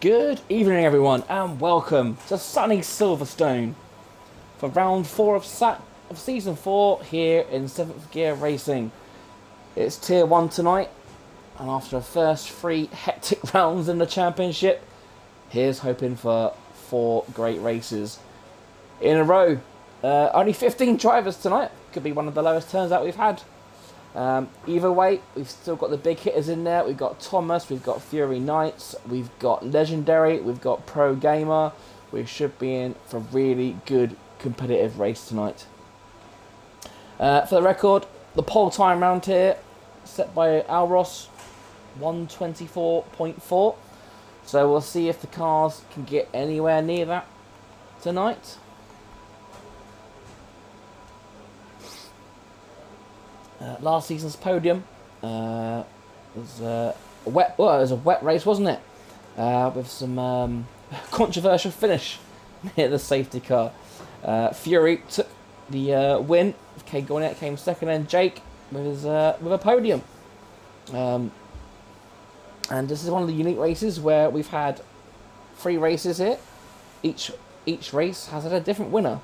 Good evening, everyone, and welcome to sunny Silverstone for round 4 of season 4 here in 7th Gear Racing. It's tier 1 tonight, and after the first 3 hectic rounds in the championship, here's hoping for 4 great races in a row. Only 15 drivers tonight. Could be one of the lowest turns out we've had. Either way, we've still got the big hitters in there. We've got Thomas, we've got Fury Knights, we've got Legendary, we've got Pro Gamer. We should be in for a really good competitive race tonight. For the record, the pole time round here set by Alros, 1:24.4. So we'll see if the cars can get anywhere near that tonight. Last season's podium was a wet race, wasn't it? With some controversial finish near the safety car. Fury took the win. Kay Gorniak came second, and Jake with a podium. And this is one of the unique races where we've had 3 races here. Each race has had a different winner.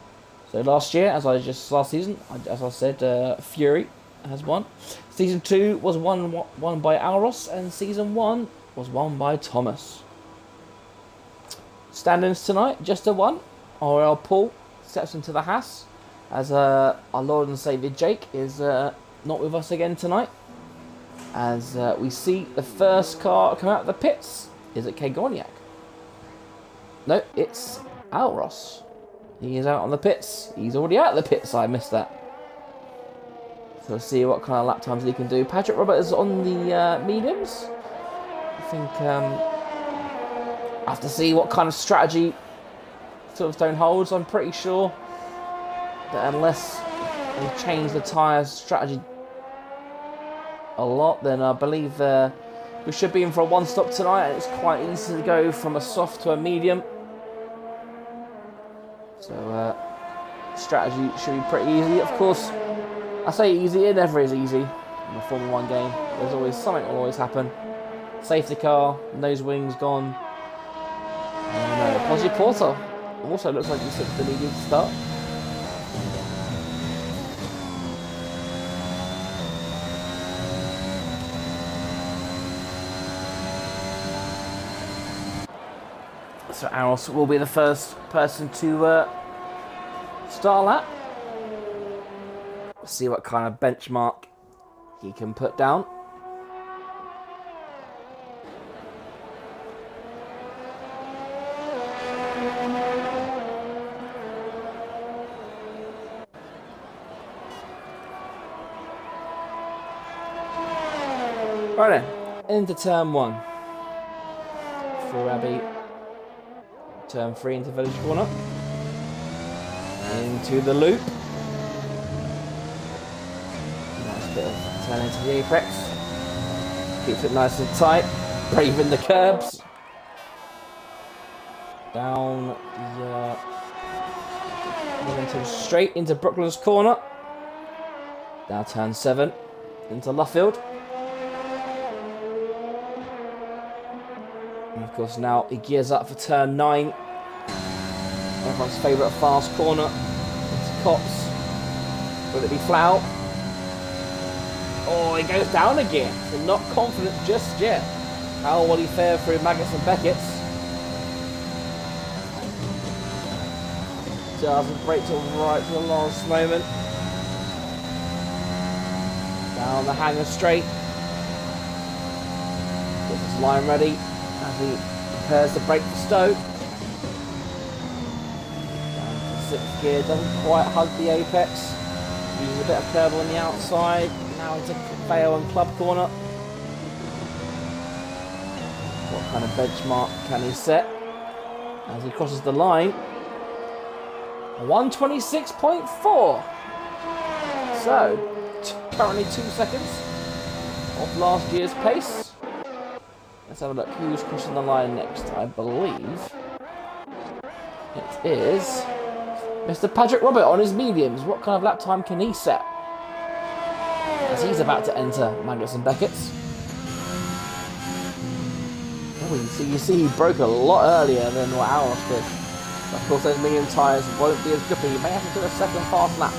So last season, as I said, Fury has won. Season 2 was won by Alros, and Season 1 was won by Thomas. Standings tonight, just a 1. RL Paul steps into the Haas, as our Lord and Saviour Jake is not with us again tonight. As we see the first car come out of the pits. Is it Kay Gorniak? No, it's Alros. He is out on the pits. He's already out of the pits, I missed that. So we'll see what kind of lap times he can do. Patrick Robert is on the mediums. I think I have to see what kind of strategy Silverstone holds. I'm pretty sure that unless they change the tyres strategy a lot, then I believe we should be in for a 1-stop tonight, and it's quite easy to go from a soft to a medium. So strategy should be pretty easy. Of course, I say easy, it never is easy in a Formula 1 game. There's always something will always happen. Safety car, nose wings gone. And Posy Porter also looks like he took the medium start. So Aros will be the first person to start lap. See what kind of benchmark he can put down. Right then, into turn 1 for Abbey. Turn 3 into Village Corner. Into the loop. Bit of turn into the apex. Keeps it nice and tight. Braving the curbs. Down the straight into Brooklands Corner. Now turn 7 into Luffield. And of course now he gears up for turn 9. Everyone's favourite fast corner. Into Cops. Will it be Flout? Oh, he goes down again. So not confident just yet. How will he fare through Maggots and Beckett's? Doesn't brake till right to the last moment. Down the hanger straight. Gets his line ready as he prepares to brake for Stowe. Down to 6th gear, doesn't quite hug the apex. Uses a bit of curve on the outside. Now into Vale and Club Corner. What kind of benchmark can he set as he crosses the line? 1:26.4. So currently 2 seconds off last year's pace. Let's have a look who's crossing the line next. I believe it is Mr. Patrick Robert on his mediums. What kind of lap time can he set? As he's about to enter Maggots and Beckett's. Oh, you see he broke a lot earlier than what Aros did. Of course, those medium tyres won't be as good, but you may have to do a second fast lap.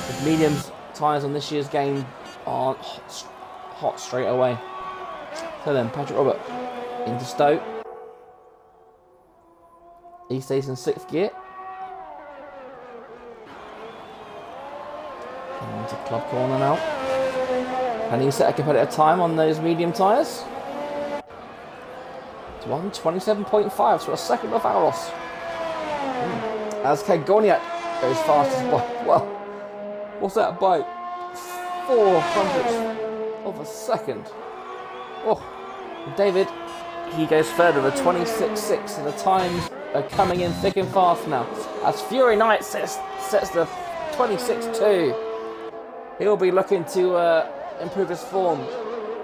The medium tyres on this year's game aren't hot straight away. So then, Patrick Robert into Stowe. He stays in 6th gear. And into club corner now. Can he set a competitive time on those medium tyres? It's 1:27.5, so a second off Aros. As Kagoniak goes fastest by, well, what's that by? 400th of a second. Oh, David, he goes third with a 26.6, so the times are coming in thick and fast now. As Fury Knight sets the 26.2. He'll be looking to improve his form.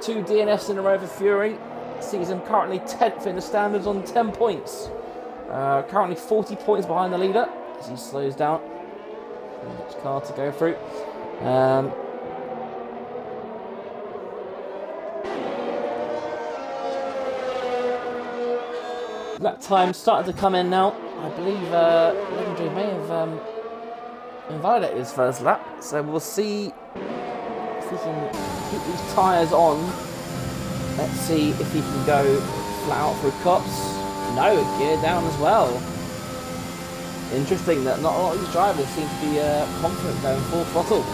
2 DNFs in a row for Fury. Sees him currently 10th in the standards on 10 points. Currently 40 points behind the leader as he slows down. Next car to go through. Lap time starting to come in now. I believe Legendary may have invalidated his first lap, so we'll see if he can keep these tyres on. Let's see if he can go flat out through Cops. No, gear down as well. Interesting that not a lot of these drivers seem to be confident going full throttle.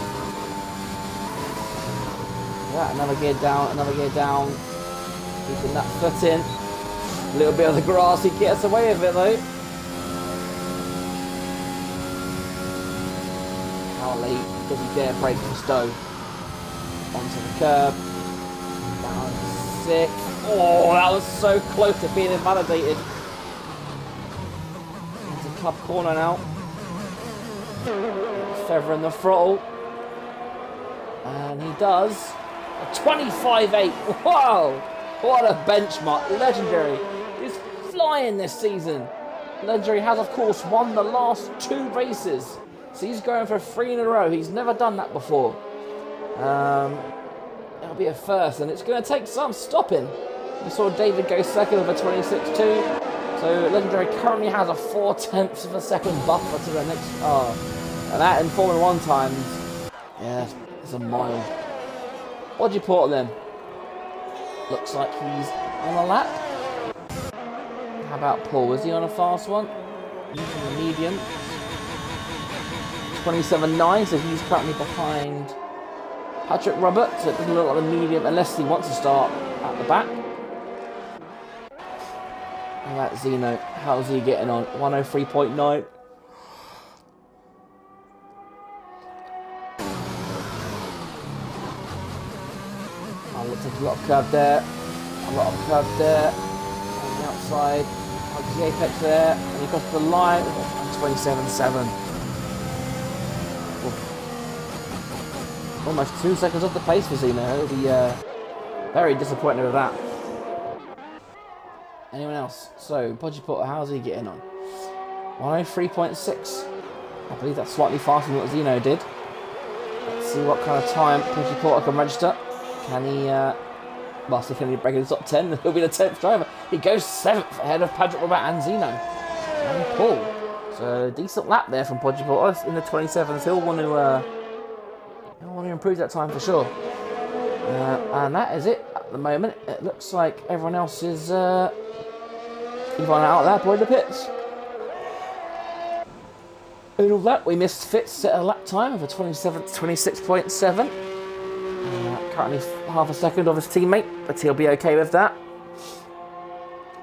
Yeah, another gear down. Keeping that foot in. A little bit of the grass, he gets away with it though. How late does he dare brake from Stowe? Onto the curb. Down 6. Oh, that was so close to being invalidated. Into club corner now. Feather in the throttle. And he does a 25.8. Wow! What a benchmark. Legendary is flying this season. Legendary has, of course, won the last 2 races. So he's going for 3 in a row. He's never done that before. It'll be a first, and it's going to take some stopping. We saw David go second with a 26.2. So Legendary currently has a 4/10 of a second buffer to the next car. And that in Formula 1 times, yeah, it's a mile. What do you put on them? Looks like he's on a lap. How about Paul? Was he on a fast one? Using the medium. 27.9, so he's currently behind Patrick Robert, so it doesn't look like a medium unless he wants to start at the back. And that's Zeno. How's he getting on? 103.9. I looked at a lot of curb there. On the outside. Hugs the apex there. And he crosses the line. 27.7. Almost 2 seconds off the pace for Zeno. He'll be very disappointed with that. Anyone else? So, Podgy Porter, how's he getting on? 103.6. I believe that's slightly faster than what Zeno did. Let's see what kind of time Podgy Porter can register. Can he, can he break in the top 10? He'll be the 10th driver. He goes 7th ahead of Patrick Robert and Zeno. And Paul. So, decent lap there from Podgy Porter in the 27th. He'll want to improve that time for sure. And that is it at the moment. It looks like everyone else is either out lap or in the pits. In all that, we missed Fitz set a lap time of a 26.7. Currently half a second of his teammate, but he'll be okay with that.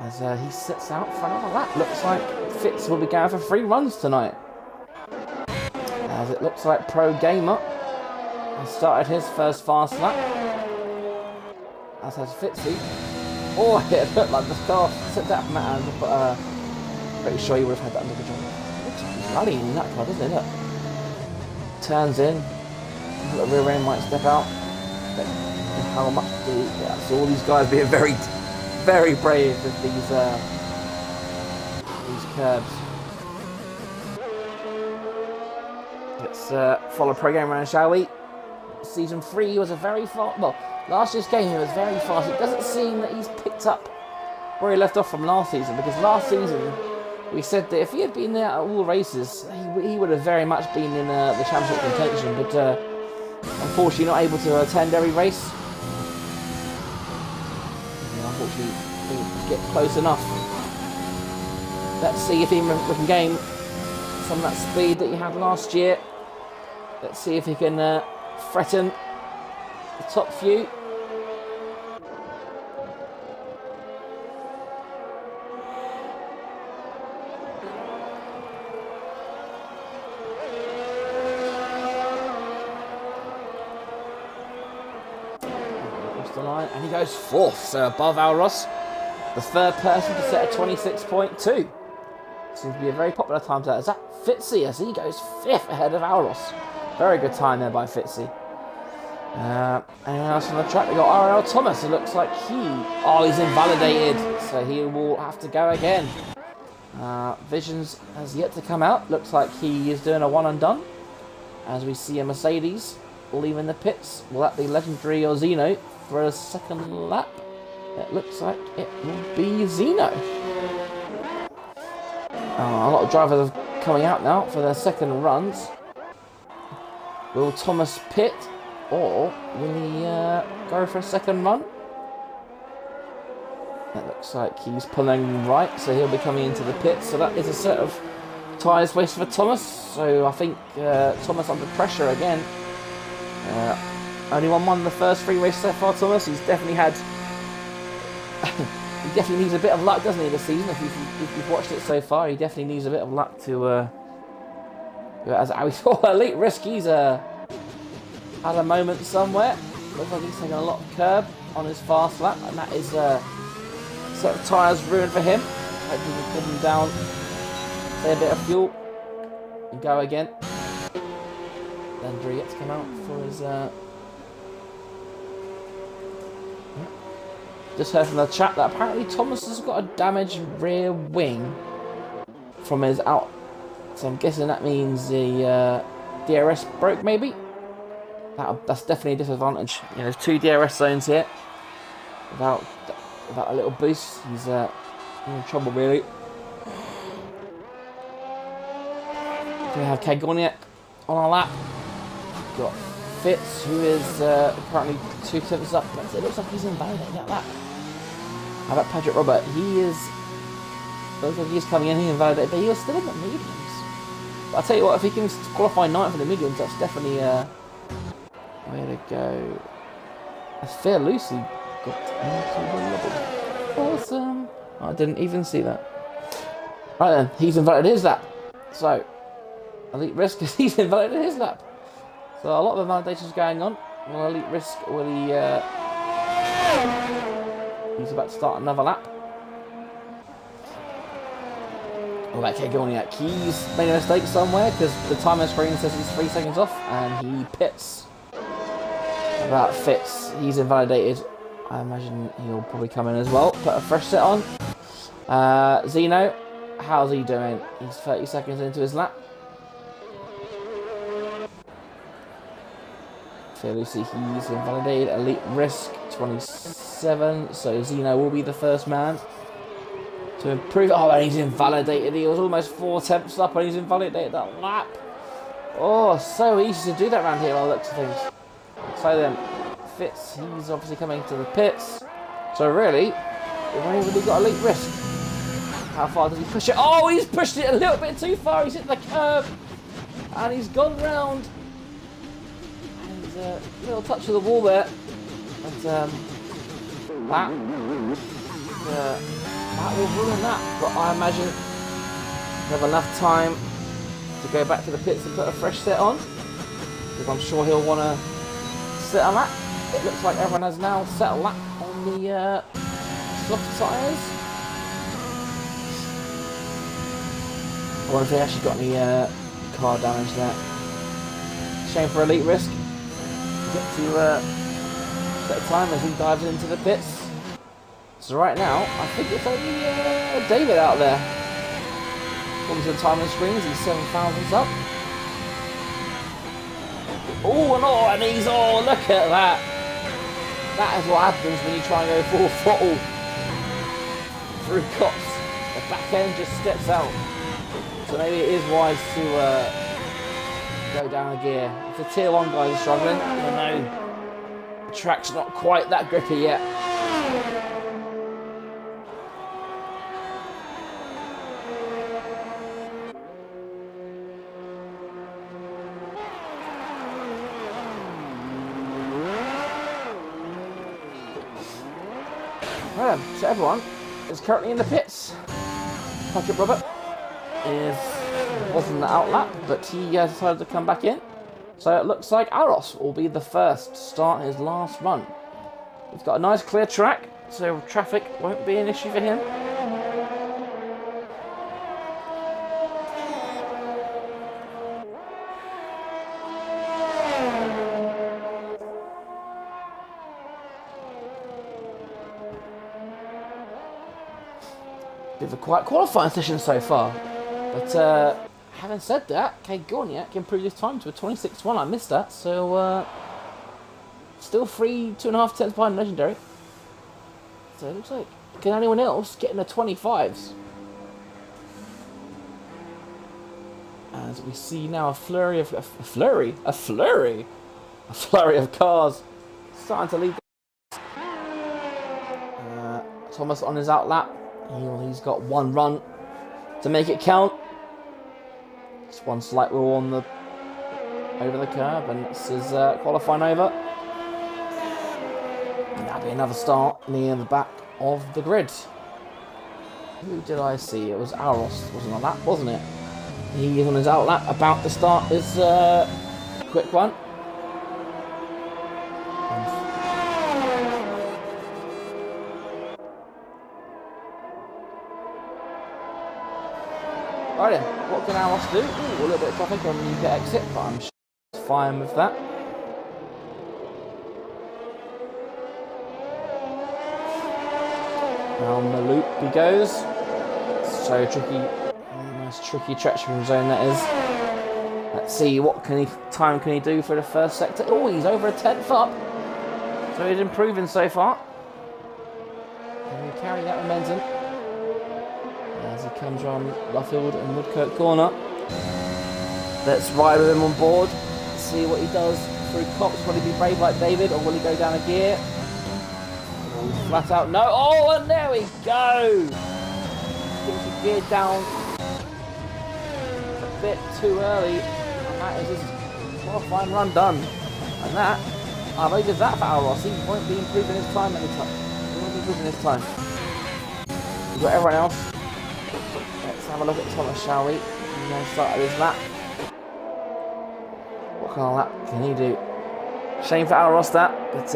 As he sets out for another lap. Looks like Fitz will be going for 3 runs tonight. As it looks like Pro Gamer has started his first fast lap. As has Fitzy. Oh, it looked like the car set that from that angle, but pretty sure he would have had that under control. Looks like he's rallying in that car, doesn't it? Look. Turns in. A little rear end might step out. But how much do yeah, so all these guys being very, very brave with these curbs. Let's follow program around, shall we? Season 3 was a very fast. Well, last year's game he was very fast. It doesn't seem that he's picked up where he left off from last season, because last season we said that if he had been there at all races, he would have very much been in the championship contention, but unfortunately not able to attend every race. And unfortunately, didn't get close enough. Let's see if he can gain some of that speed that he had last year. Let's see if he can threaten the top few. Across the line, and he goes fourth, so above Alros, the third person to set a 26.2. Seems to be a very popular time to that. Is that Fitzy as he goes fifth ahead of Alros? Very good time there by Fitzy. Anyone else on the track? We got RL Thomas. It looks like he's invalidated, so he will have to go again. Visions has yet to come out. Looks like he is doing a one and done. As we see a Mercedes leaving the pits. Will that be Legendary or Zeno for a second lap? It looks like it will be Zeno. A lot of drivers are coming out now for their second runs. Will Thomas pit, or will he go for a second run? It looks like he's pulling right, so he'll be coming into the pit. So that is a set of tyres wasted for Thomas. So I think Thomas under pressure again. Only won the first 3 races so far, Thomas. He's definitely had... he definitely needs a bit of luck, doesn't he, this season? If you've watched it so far, he definitely needs a bit of luck to... as we saw, Elite Risk, he's had a moment somewhere. Looks like he's taking a lot of curb on his fast lap, and that is a set of tyres ruined for him. Hopefully he can pull them down, save a bit of fuel, and go again. Legendary yet to come out for his... Just heard from the chat that apparently Thomas has got a damaged rear wing from his out. So I'm guessing that means the DRS broke, maybe? That's definitely a disadvantage. You know, there's 2 DRS zones here. Without a little boost, he's in trouble, really. We have Kagoniak on our lap. We've got Fitz, who is currently 2 tenths up. It looks like he's invalidated at that. How about Patrick Robert? Looks like he's coming in, he's invalidated, but he was still in the mediums. But I'll tell you what, if he can qualify 9th for the mediums, that's definitely a way to go. As Fair Lucy got into the level. Awesome. I didn't even see that. Right then, he's invalidated his lap. So, Elite Risk, he's invalidated his lap. So a lot of invalidations going on. Will Elite Risk, will he... he's about to start another lap. Well, that Kagoniak, he's made a mistake somewhere because the timer screen says he's 3 seconds off and he pits. That fits. He's invalidated. I imagine he'll probably come in as well. Put a fresh set on. Zeno, how's he doing? He's 30 seconds into his lap. Lucy, he's invalidated. Elite Risk 27, so Zeno will be the first man to improve. Oh, and he's invalidated. He was almost 4 tenths up and he's invalidated that lap. Oh, so easy to do that around here by the looks of things. So then, Fitz, he's obviously coming to the pits. So really, we've only really got Elite Risk. How far does he push it? Oh, he's pushed it a little bit too far. He's hit the curb and he's gone round. A little touch of the wall there, but that will ruin that. But I imagine we'll have enough time to go back to the pits and put a fresh set on, because I'm sure he'll want to set a lap. It looks like everyone has now set a lap on the soft tyres. I wonder if they actually got any car damage there. Shame for Elite Risk. Get to set a time as he dives into the pits. So right now, I think it's only David out there. According to the timing screens, he's 7 thousandths up. And he's, look at that. That is what happens when you try and go full throttle. through Cops. The back end just steps out. So maybe it is wise to go down a gear. If the tier 1 guys are struggling, I know the track's not quite that grippy yet. Right then, so everyone is currently in the pits. Patrick Robert wasn't the outlap, but he decided to come back in. So it looks like Aros will be the first to start his last run. He's got a nice clear track, so traffic won't be an issue for him. Bit of a quiet qualifying session so far. But having said that, Cade Gorniak improved his time to a 26.1. I missed that, so still 2.5 tenths behind Legendary. So it looks like, can anyone else get in the 25s? As we see now a flurry of cars starting to lead. Thomas on his outlap. He's got one run to make it count. Just one slight wheel on the over the curb, and this is qualifying over. And that'll be another start near the back of the grid. Who did I see? It was Aros, wasn't on that, wasn't it? He is on his outlap, about to start his quick one. Right then, what can Aros do? Ooh, a little bit of traffic on the UK exit, but I'm sure it's fine with that. Down the loop he goes. So tricky, nice tricky treacherous zone that is. Let's see what time can he do for the first sector. Oh, he's over a 10th up. So he's improving so far. Can he carry that momentum? As he comes around Luffield and Woodkirk corner. Let's ride with him on board. See what he does through Cops. Will he be brave like David, or will he go down a gear? Oh, flat out, no. Oh, and there we go. I think he geared down a bit too early, and that is his qualifying run done. And that, I believe is that for Aros. He won't be improving his time anytime. He won't be improving his time. We've got everyone else. Let's have a look at Thomas, shall we? And then start his lap. What kind of lap can he do? Shame for Aros that, but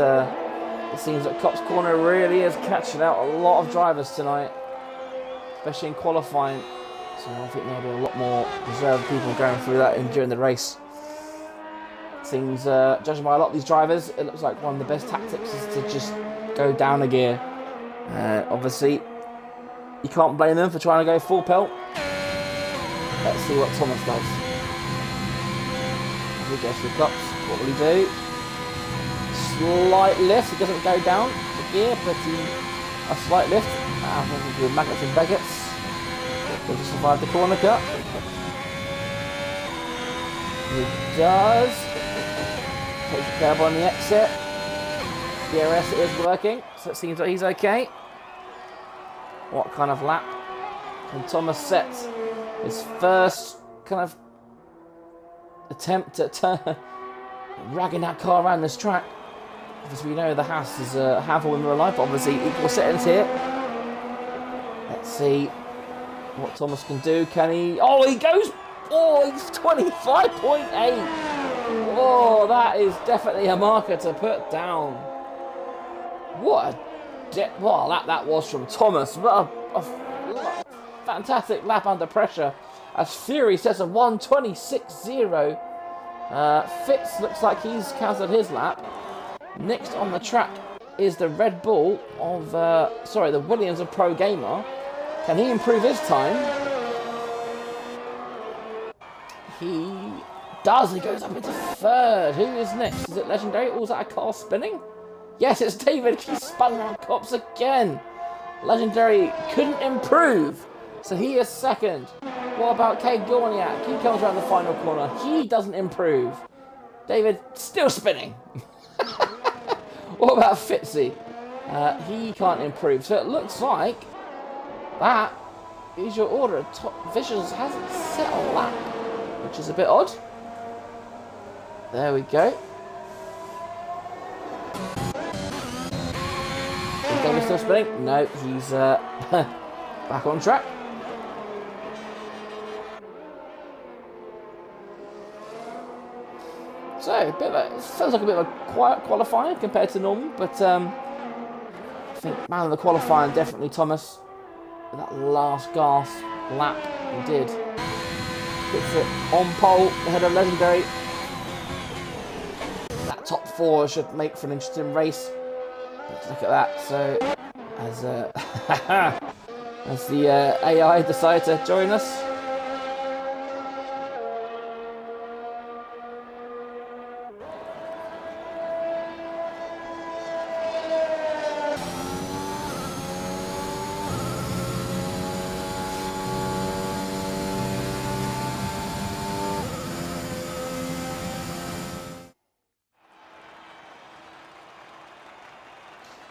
it seems that Cops Corner really is catching out a lot of drivers tonight, especially in qualifying. So I think there'll be a lot more reserved people going through that during the race. Seems, judging by a lot of these drivers, it looks like one of the best tactics is to just go down a gear. Obviously, you can't blame them for trying to go full pelt. Let's see what Thomas does. He goes through Cops. What will he do? Slight lift. He doesn't go down the gear, but a slight lift. With Magnets and Begets. Will he survive the corner cut? He does. Takes the curb on the exit. DRS is working, so it seems like he's okay. What kind of lap can Thomas set? His first kind of attempt at ragging that car around this track. Obviously, we know the Haas is a handful in real life, but obviously equal settings here. Let's see what Thomas can do. Can he? Oh, he goes. Oh, he's 25.8. Oh, that is definitely a marker to put down. What a lap that was from Thomas. What a fantastic lap under pressure. As Fury sets a 1:26.0. Fitz looks like he's cancelled his lap. Next on the track is the Red Bull of, the Williams of Pro Gamer. Can he improve his time? He does. He goes up into third. Who is next? Is it Legendary, or is that a car spinning? Yes, it's David. He spun around Cops again. Legendary couldn't improve, so he is second. What about Kay Gorniak? He comes around the final corner. He doesn't improve. David still spinning. What about Fitzy? He can't improve. So it looks like that is your order. Vicious hasn't set a lap, which is a bit odd. There we go. Is David still spinning? No, he's back on track. So, it sounds like a bit of a quiet qualifying compared to normal, but I think man of the qualifying definitely Thomas. That last gas lap he did. Puts it on pole ahead of Legendary. That top four should make for an interesting race. Let's look at that. So, as the AI decide to join us.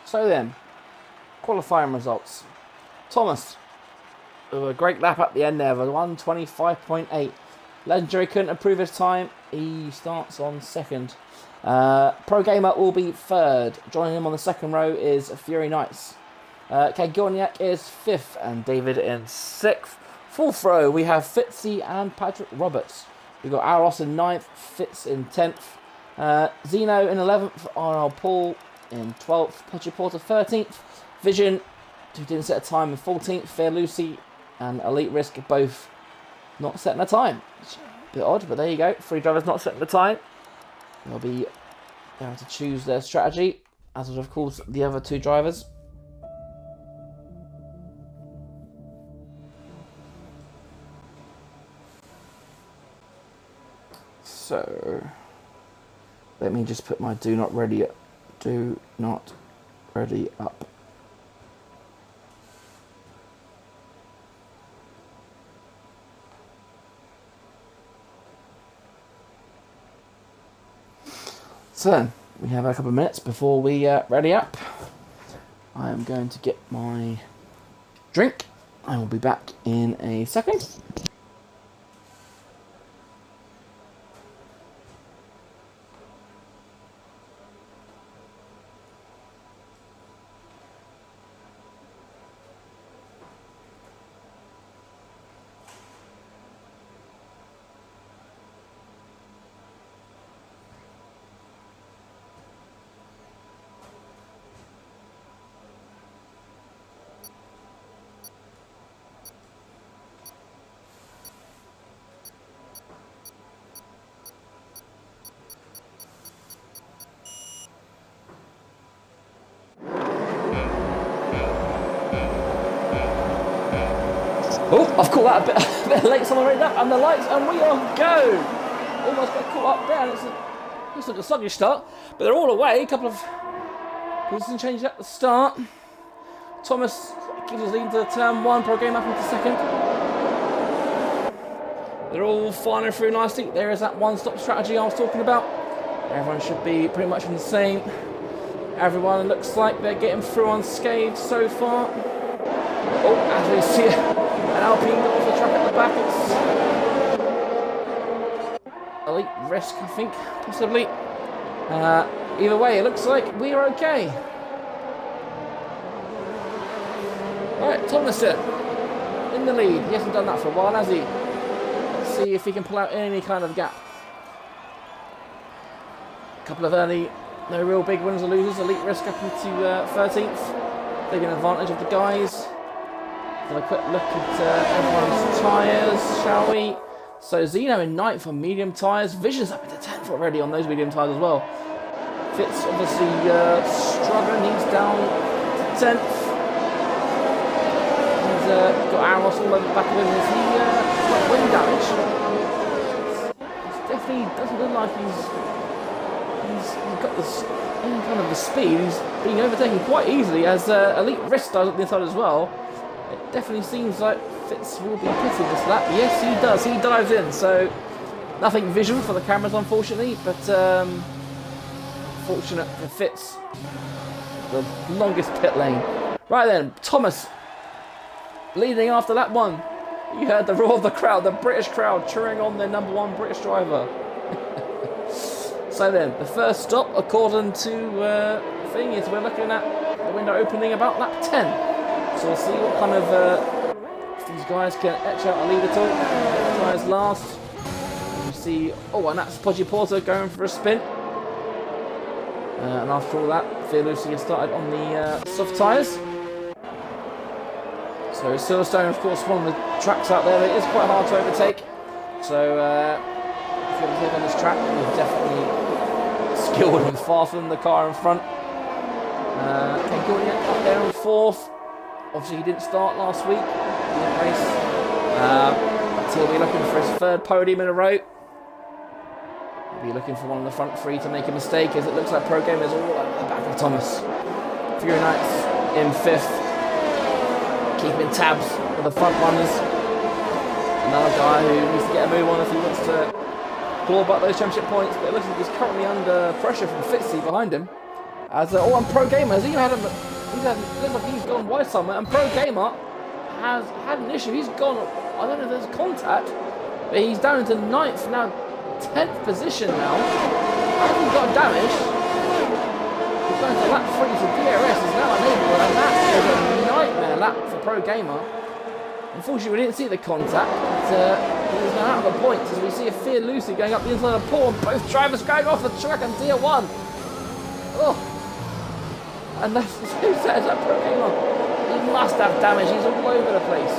So then, qualifying results. Thomas, with a great lap at the end there, of 1:25.8. Legendary couldn't improve his time. He starts on second. Pro Gamer will be third. Joining him on the second row is Fury Knights. Kay Gorniak is fifth and David in sixth. Fourth row, we have Fitzy and Patrick Roberts. We've got Aros in ninth, Fitz in 10th. Zeno in 11th, RL Paul in 12th, Petri Porter 13th, Vision, who didn't set a time, in 14th, Fair Lucy and Elite Risk both not setting a time. A bit odd, but there you go. 3 drivers not setting the time. They'll be able to choose their strategy, as would of course the other 2 drivers. So, let me just put my do not ready up. Do not ready up. So then, we have a couple of minutes before we ready up. I am going to get my drink. I will be back in a second. Oh, I've caught that a bit late on the radar, and the lights, and we are go! Almost got caught up there, and it's like a sluggish start, but they're all away. A couple of position changes at the start. Thomas gives his lead to turn 1, Pro Game up into second. They're all firing through nicely. There is that one-stop strategy I was talking about. Everyone should be pretty much in the same. Everyone looks like they're getting through unscathed so far. Oh, as we see an Alpine got off the track at the back. It's Elite Risk, I think, possibly. Either way, it looks like we are okay. Alright, Tomlinson in the lead. He hasn't done that for a while, has he? Let's see if he can pull out any kind of gap. A couple of early, no real big winners or losers. Elite Risk up into 13th. Taking advantage of the guys. Have a quick look at everyone's tyres, shall we? So Zeno in 9th on medium tyres. Vision's up into 10th already on those medium tyres as well. Fitz obviously struggling. He's down to 10th. He's got Aros all over the back of him. Has he got wind damage? It definitely doesn't look like he's got any kind of the speed. He's being overtaken quite easily as Elite Risk does on the inside as well. It definitely seems like Fitz will be pitting this lap. Yes, he does. He dives in. So nothing visual for the cameras, unfortunately. But fortunate for Fitz. The longest pit lane. Right then, Thomas leading after lap 1. You heard the roar of the crowd, the British crowd cheering on their number 1 British driver. So then, the first stop, according to the thing, is we're looking at the window opening about lap 10. So we'll see what kind of, if these guys can etch out a lead at all. Guys last. You see, oh, and that's Podgy Porter going for a spin. And after all that, Fierlusi has started on the soft tyres. So Silverstone, of course, one of the tracks out there that is quite hard to overtake. So if you overtake on this track, you're definitely skilled and faster than the car in front. Ken Gillian up there in 4th. Obviously, he didn't start last week in the race. But he'll be looking for his 3rd podium in a row. He'll be looking for one of the front 3 to make a mistake, as it looks like Pro Gamers all at the back of Thomas. Fury Knights in 5th. Keeping tabs with the front runners. Another guy who needs to get a move on if he wants to claw back those championship points, but it looks like he's currently under pressure from Fitzy behind him. As and Pro Gamer, looks like he's gone wide somewhere, and Pro Gamer has had an issue. He's gone, I don't know if there's contact, but he's down into 9th, now 10th position now. Hasn't got damage. He's going to lap 3, so DRS is now unable, and that is a nightmare lap for Pro Gamer. Unfortunately, we didn't see the contact, but he's now out of the points as we see a Fierlusi going up the inside of the pool, and both drivers going off the track on Tier 1. Oh. And that's who says that Pro Gamer. He must have damage, he's all over the place.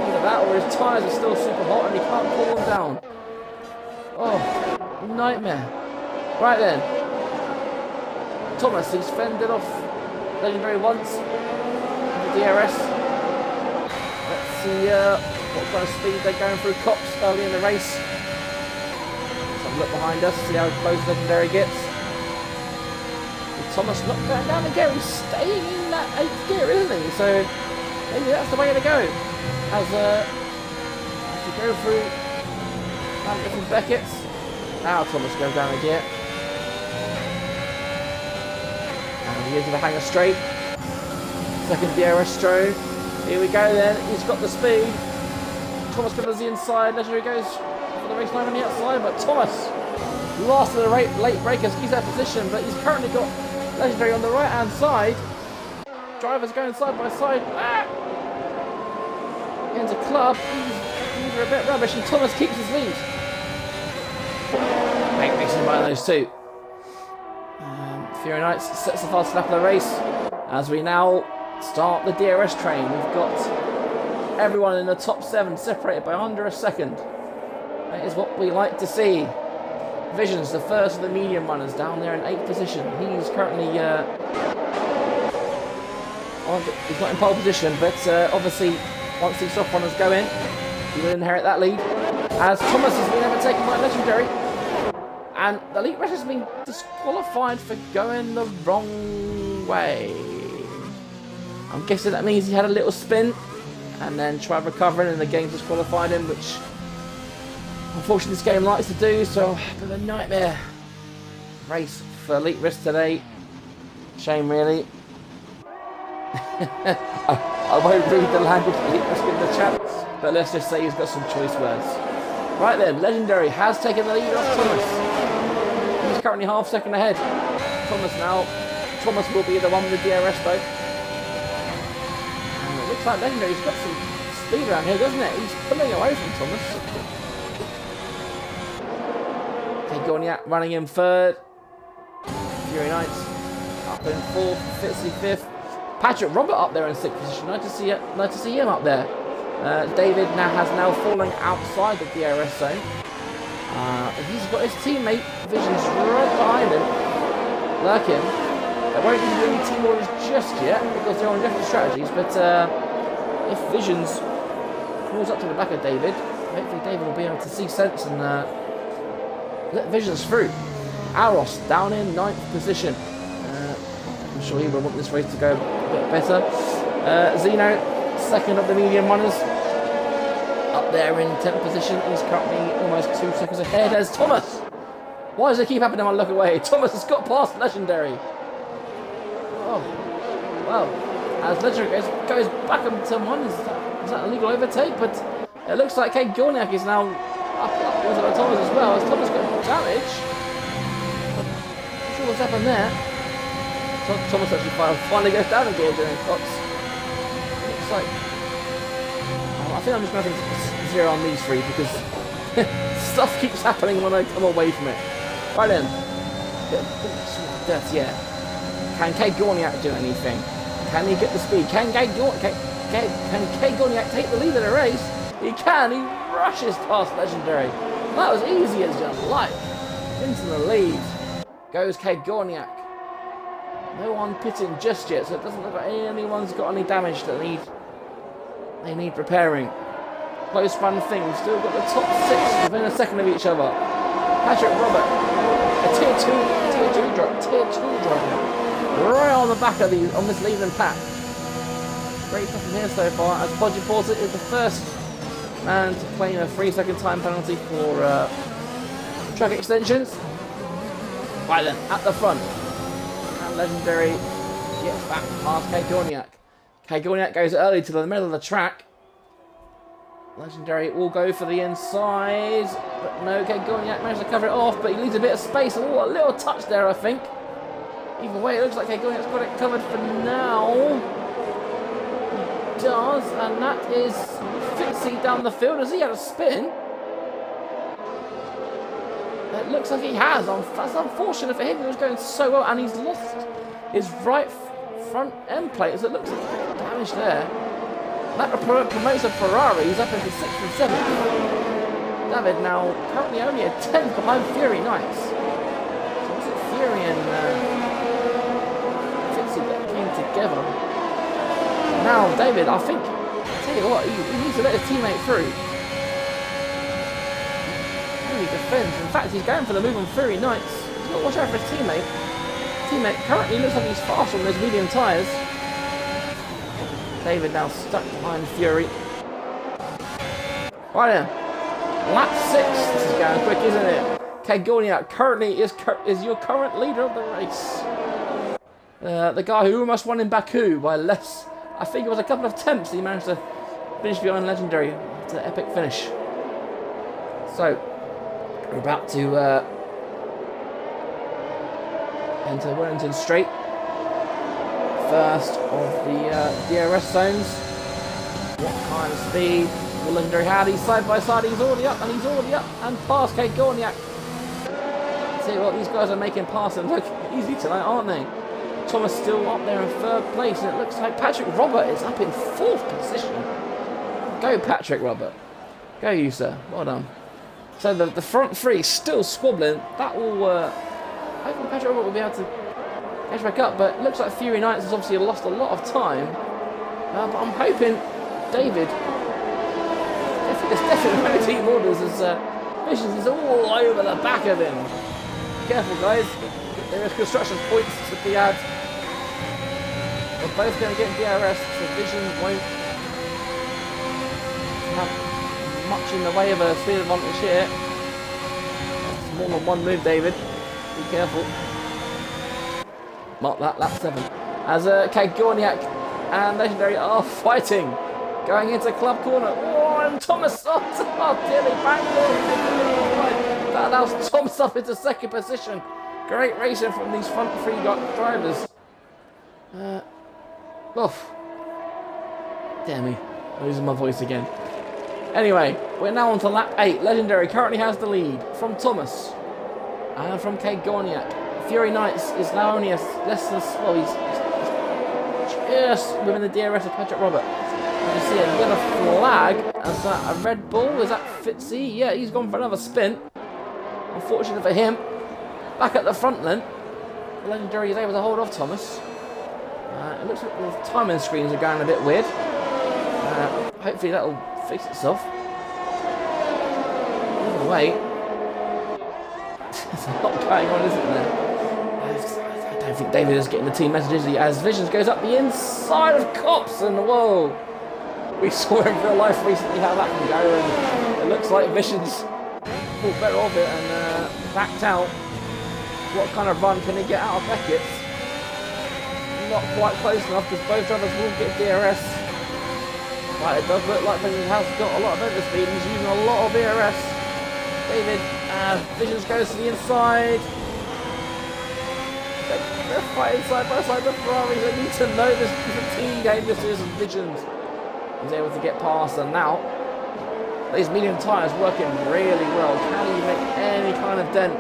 Either that or his tyres are still super hot and he can't pull them down. Oh, nightmare. Right then. Thomas, he's fended off Legendary once with the DRS. Let's see what kind of speed they're going through Cops early in the race. Let's have a look behind us, see how close Legendary gets. With Thomas not going down the gear, he's staying in that 8th gear, isn't he? So maybe that's the way to go. As you go through different Beckett's. Now Thomas goes down the gear. And he into the hanger straight. 2nd DRS stroke. Here we go then, he's got the speed. Thomas comes the inside, Legendary goes for the race line on the outside, but Thomas, last of the late breakers, keeps that position, but he's currently got Legendary on the right hand side. Drivers going side by side. Into club, these are a bit rubbish, and Thomas keeps his lead. Great racing by those two. Fury Knights sets the fastest lap of the race as we now start the DRS train. We've got everyone in the top 7 separated by under a second. That is what we like to see. Visions, the first of the medium runners, down there in 8th position. He's currently he's not in pole position, but obviously once these soft runners go in, he will inherit that lead. As Thomas has been overtaken by Legendary, and the Elite Race has been disqualified for going the wrong way. I'm guessing that means he had a little spin and then tried recovering and the game disqualified him, which unfortunately this game likes to do, so a bit of a nightmare race for Elite Risk today. Shame really. I won't read the language of Elite Risk in the chat, but let's just say he's got some choice words. Right then, Legendary has taken the lead off Thomas. He's currently half second ahead. Thomas now. Thomas will be the one with the DRS though. And it looks like Legendary's got some speed around here, doesn't it? He's pulling away from Thomas. Goniat running in 3rd. Fury Knights up in 4th. Fitzy 5th. Patrick Robert up there in 6th position. Nice to see him up there. David has now fallen outside the DRS zone. He's got his teammate Visions right behind him, lurking. There won't be any team orders just yet because they're on different strategies. But if Visions crawls up to the back of David, hopefully David will be able to see sense and let Visions through. Aros down in 9th position. I'm sure he will want this race to go a bit better. Zeno, second of the medium runners, up there in 10th position. He's currently almost 2 seconds ahead as Thomas. Why does it keep happening when I look away? Thomas has got past Legendary. Oh, well, as Legendary goes back up to 1, is that a legal overtake? But it looks like Kate Gorniak is now upwards of Thomas as well, as Thomas got damage. Not sure what's happened there. So Thomas actually finally goes down again during Cox. Looks like... I think I'm just going to have to zero on these three because stuff keeps happening when I come away from it. Right then. That's, yeah. Can Kate Gorniak do anything? Can he get the speed? Can Kate Gorniak take the lead in the race? He can. He rushes past Legendary. That was easy as you like. Into the lead goes Kate Gorniak. No one pitting just yet, so it doesn't look like anyone's got any damage that they need repairing. Close run thing. We've still got the top 6 within a second of each other. Patrick Robert, a tier 2 driver, right on the back of on this leading pack. Great stuff from here so far, as Podgy Porter is the first man to claim a 3-second time penalty for track extensions. Right then, at the front. And Legendary gets back past Kate Gorniak. Kate Gorniak goes early to the middle of the track. Legendary will go for the inside, but no, Kate Gorniak managed to cover it off, but he leaves a bit of space. Oh, a little touch there, I think. Either way, it looks like Kate Gorniak's got it covered for now. He does, and that is Fitzy down the field. Has he had a spin? It looks like he has. That's unfortunate for him. He was going so well, and he's lost his right front end plate, so it looks like damage there. That promotes a Ferrari. He's up into 6th and 7th. David now currently only a 10th behind Fury Knights. So was it Fury and Fitzy that came together? Now David, I think, I'll tell you what, he needs to let his teammate through. He defends. In fact, he's going for the move on Fury Knights. He's got to watch out for his teammate. Teammate currently looks like he's faster on those medium tyres. David now stuck behind Fury. Right then. Lap 6. This is going quick, isn't it? Kate Gorniak currently is your current leader of the race. The guy who almost won in Baku by less. I think it was a couple of attempts he managed to finish behind Legendary. It's an epic finish. So, we're about to enter Wellington Straight. First of the DRS zones. What kind of speed will Legendary have? He's side by side, he's already up and past Kate Gorniak. See what, these guys are making passing look easy tonight, aren't they? Thomas still up there in 3rd place, and it looks like Patrick Robert is up in 4th position. Go Patrick Robert. Go you, sir. Well done. So the front 3 still squabbling. That will hopefully Patrick Robert will be able to catch back up, but it looks like Fury Knights has obviously lost a lot of time. But I'm hoping David, it's definitely no team orders, as Visions is all over the back of him. Careful guys, there is construction points to be had. We're both going to get DRS, so Vision won't have much in the way of a speed advantage here. That's more than one move, David. Be careful. Mark that, lap 7. As Kate Gorniak and Legendary are fighting. Going into club corner. Oh, and Thomas. Oh, dearly bang. That allows Thomas up into 2nd position. Great racing from these front 3 drivers. Damn me. I'm losing my voice again. Anyway, we're now on to lap 8. Legendary currently has the lead from Thomas and from Kate Gorniak. Fury Knights is now only less than, well, he's just within the DRS of Patrick Robert. You see a yellow flag. Is that a Red Bull? Is that Fitzy? Yeah, he's gone for another spin. Unfortunate for him. Back at the front then. The Legendary is able to hold off Thomas. It looks like the timing screens are going a bit weird. Hopefully that'll fix itself. Either way, there's a lot going on, isn't there? I don't think David is getting the team messages as Visions goes up the inside of Cops, and whoa! We saw in real life recently how that can go, and it looks like Visions thought better of it and backed out. What kind of run can he get out of Beckett? Not quite close enough because both drivers will get DRS. But it does look like Visions has got a lot of overspeed. He's using a lot of DRS. David, Visions goes to the inside. They're fighting side by side with Ferrari. They need to know this is a team game. This is Visions. He's able to get past, and now these medium tyres working really well. Can he make any kind of dent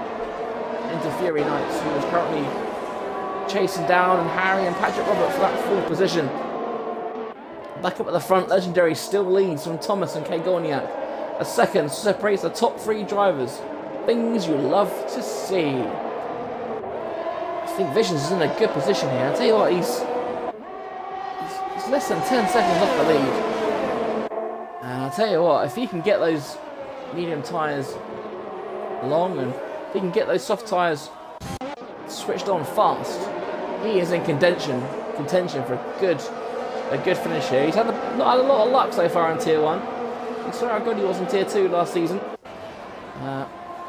into Fury Knights, who is currently chasing down and Harry and Patrick Robert for that fourth position? Back up at the front, Legendary still leads from Thomas and Kay Gorniak. A second separates the top three drivers. Things you love to see. I think Visions is in a good position here. I tell you what, he's less than 10 seconds off the lead. And I tell you what, if he can get those medium tyres long, and if he can get those soft tyres switched on fast, he is in contention for a good finish here. He's not had a lot of luck so far in Tier 1. We saw how good he was in Tier 2 last season.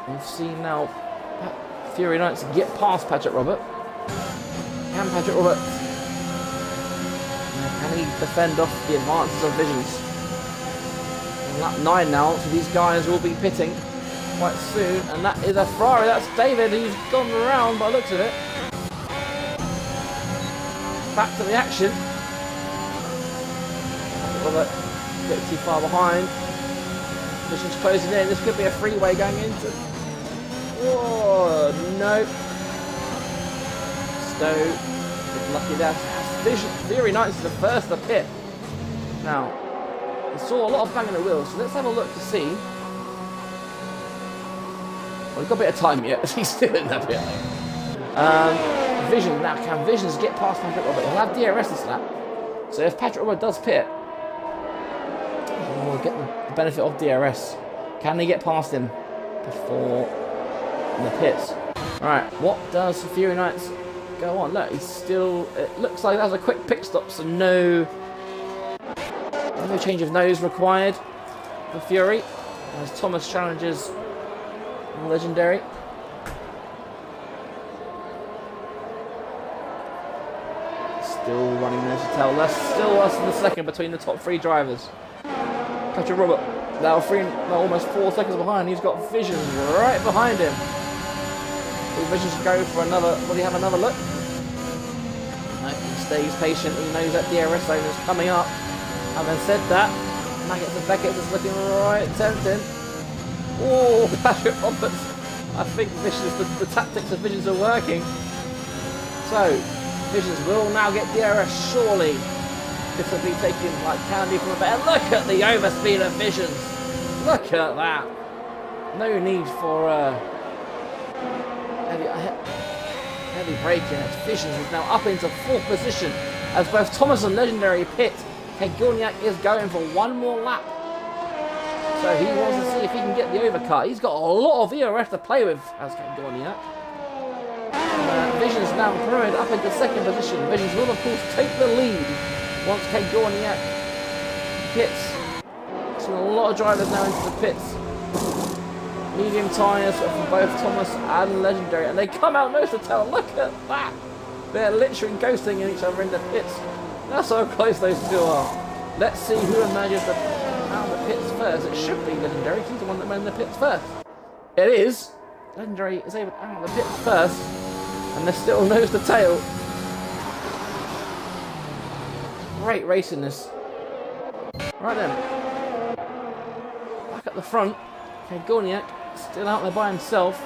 We've seen now Fury Knights get past Patrick Robert. Can Patrick Robert, can he defend off the advances of Visions? On lap 9 now, so these guys will be pitting quite soon, and that is a Ferrari. That's David, who's gone around by the looks of it. Back to the action. Robert gets too far behind. Visions closing in. This could be a freeway going into. Oh no! Stowe, lucky there. Fury Knights is the first to pit. Now, we saw a lot of banging the wheels, so let's have a look to see. Well, we've got a bit of time yet. He's still in that pit. Vision now. Can Visions get past Patrick Robert? He'll have DRS this lap. So if Patrick Robert does pit, we'll get the benefit of DRS. Can they get past him before the pits? Alright, what does Fury Knights go on? Look, he's still... It looks like that was a quick pit stop, so no change of nose required for Fury, as Thomas challenges Legendary. Still running nose to tail. That's still less than a second between the top three drivers. Patrick Robert now almost 4 seconds behind. He's got Visions right behind him. Will Visions go for another? Will he have another look? No, he stays patient. He knows that DRS zone is coming up. Having said that, Maggots and Beckett is looking right tempting. Oh, Patrick Roberts. I think Visions, the tactics of Visions are working. So, Visions will now get DRS, surely. This will be taken like candy from a bear. Look at the overspeed of Visions. Look at that. No need for heavy braking. Visions is now up into 4th position as both Thomas and Legendary pit. Kegorniak is going for one more lap. So he wants to see if he can get the overcut. He's got a lot of ERF to play with as Kegorniak. Visions now promoted up into 2nd position. Visions will of course take the lead once Kegorniak pits. So a lot of drivers now into the pits. Medium tyres from both Thomas and Legendary, and they come out nose to tail. Look at that! They're literally ghosting each other in the pits. That's how close those two are. Let's see who emerges out of the pits first. It should be Legendary. He's the one that went in the pits first. It is. Legendary is able out of the pits first, and they're still nose to tail. Great racing this. Right then. Back at the front, Kegorniak still out there by himself.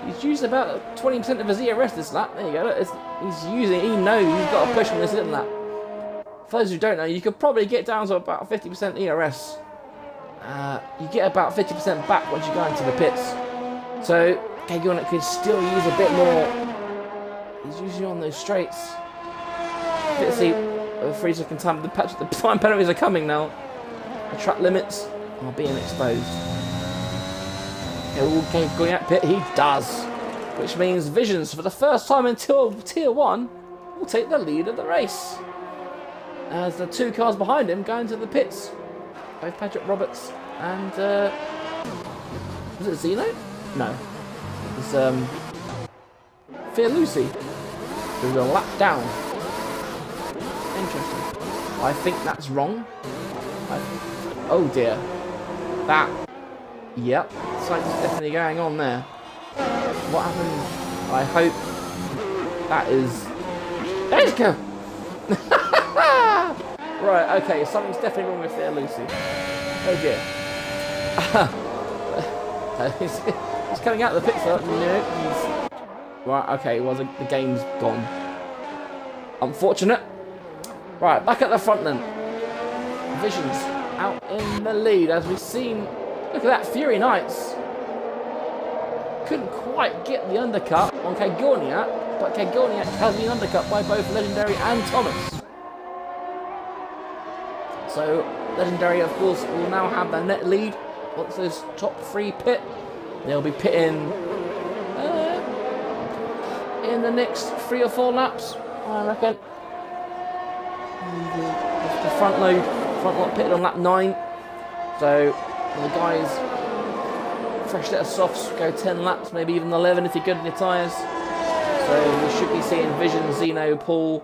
He's used about 20% of his ERS this lap. There you go. He knows he's got to push on this little lap. For those who don't know, you could probably get down to about 50% ERS. You get about 50% back once you go into the pits. So, Kegorniak could still use a bit more. He's usually on those straights. Let's see, 3 second time. The time penalties are coming now. The track limits are being exposed. Okay, Kegorniak pit? He does. which means Visions, for the first time in Tier 1, will take the lead of the race. As the 2 cars behind him go into the pits. Both Patrick Roberts and... was it Zeno? No. It was Fear Lucy, who's a lap down. Interesting. I think that's wrong. Oh dear. That... Yep. Something's definitely going on there. What happened? I hope that is... Let's go! Right, okay, something's definitely wrong with Fear Lucy. Oh dear. He's coming out of the pits. No, he's... Right, okay, well, the game's gone. Unfortunate. Right, back at the front then. Visions out in the lead as we've seen. Look at that, Fury Knights. Couldn't quite get the undercut on Kagorniak, but Kagorniak has been undercut by both Legendary and Thomas. So, Legendary, of course, will now have the net lead once those top 3 pit. They'll be pitting in the next 3 or 4 laps, I reckon. The front lot pitted on lap 9. So, the guys, fresh set of softs, go 10 laps, maybe even 11 if you're good in your tyres. So, we should be seeing Vision, Zeno, Paul,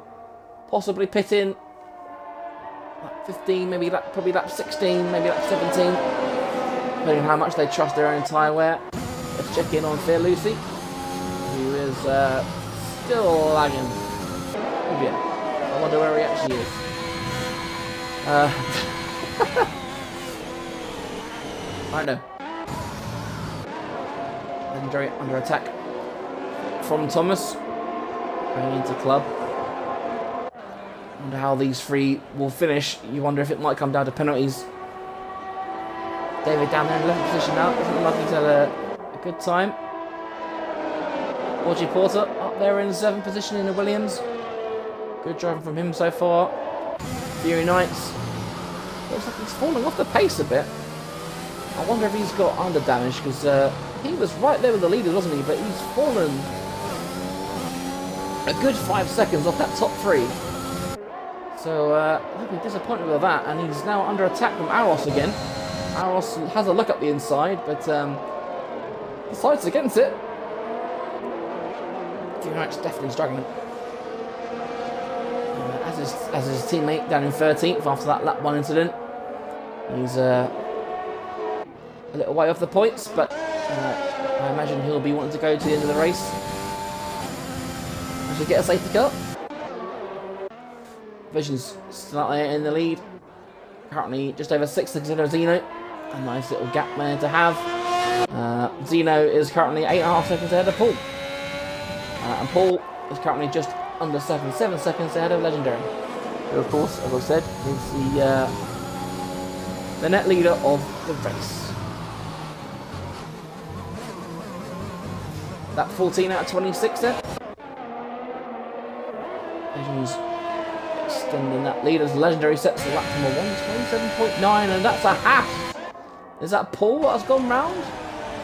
possibly pitting lap 15, maybe probably lap 16, maybe lap 17, depending on how much they trust their own tyre wear. Let's check in on Fear Lucy, who is still lagging. Oh yeah, I wonder where he actually is. I know. Legendary under attack from Thomas, going into club. Wonder how these 3 will finish. You wonder if it might come down to penalties. David down there in 11th position now. Doesn't look like he's had a good time. Audrey Porter up there in 7th position in the Williams. Good driving from him so far. Fury Knights. Looks like he's falling off the pace a bit. I wonder if he's got under damage because he was right there with the leaders, wasn't he? But he's fallen a good 5 seconds off that top 3. So I'll be disappointed with that, and he's now under attack from Aros again. Aros has a look up the inside, but decides against it. Fury Knight's definitely struggling. As his teammate down in 13th after that lap 1 incident. He's a little way off the points, but I imagine he'll be wanting to go to the end of the race. I should get a safety car. Vision's still out there in the lead. Currently just over 6 seconds of Zeno. A nice little gap there to have. Zeno is currently 8.5 seconds ahead of Paul. And Paul is currently just under 7 seconds ahead of Legendary. Who, of course, as I said, is the net leader of the race. That 14 out of 26 there. Vision's extending that lead as Legendary sets the lap from a 127.9, and that's a Haas. Is that Paul that has gone round?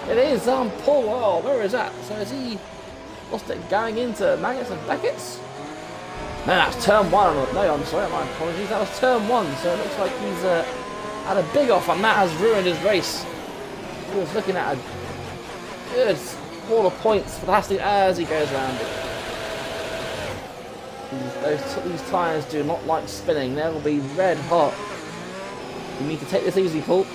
It is, Paul. Oh, where is that? So is he lost it going into Maggots and Beckett's? No, that's turn 1. No, I'm sorry, my apologies. That was turn 1, so it looks like he's had a big off, and that has ruined his race. He was looking at a good haul of points fantastic as he goes around it. These tyres do not like spinning. They will be red hot. You need to take this easy, Paul.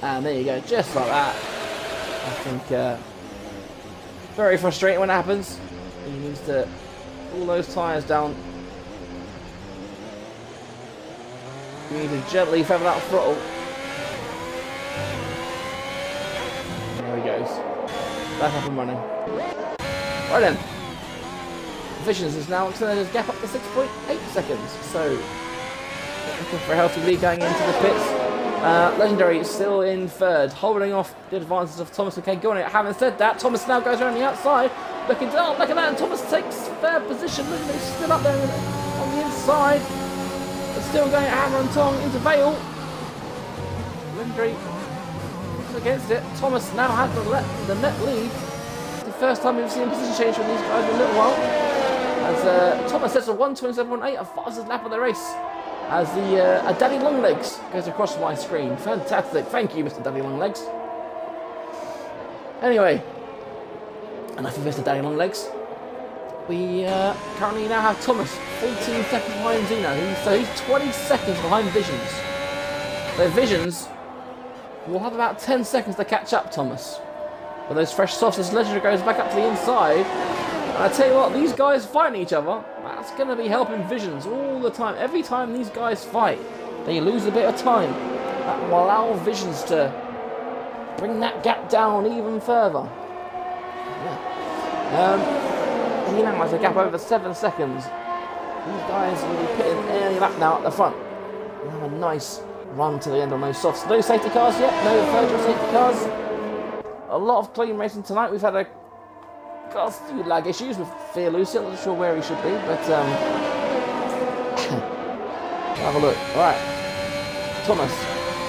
And there you go, just like that. I think very frustrating when it happens. He needs to pull those tyres down. You need to gently feather that throttle. There he goes. Back up and running. Right then. Visions is now extended his gap up to 6.8 seconds. So, looking for a healthy lead going into the pits. Legendary is still in 3rd, holding off the advances of Thomas and Kagorniak. Having said that, Thomas now goes around the outside, looking down, look at that, and Thomas takes 3rd position. Legendary still up there on the inside, but still going hammer and tong into Vale. Legendary up against it. Thomas now has the net lead. It's the first time we've seen a position change from these guys in a little while. As Thomas sets a 1:27.8, a fastest lap of the race. As the Daddy Longlegs goes across my screen. Fantastic. Thank you, Mr. Daddy Longlegs. Anyway, enough of Mr. Daddy Longlegs. We currently now have Thomas 14 seconds behind Zeno. So he's 20 seconds behind Visions. So Visions will have about 10 seconds to catch up, Thomas. With those fresh softs, as Legendary goes back up to the inside. And I tell you what, these guys fighting each other, that's going to be helping Visions all the time. Every time these guys fight, they lose a bit of time. That will allow Visions to bring that gap down even further. Yeah. He now has a gap over 7 seconds. These guys will be pitting early back now at the front. We'll have a nice run to the end on those softs. No safety cars yet, no virtual safety cars. A lot of clean racing tonight. We've had a few lag issues with Fear Lucy. I'm not sure where he should be, but have a look. Alright. Thomas,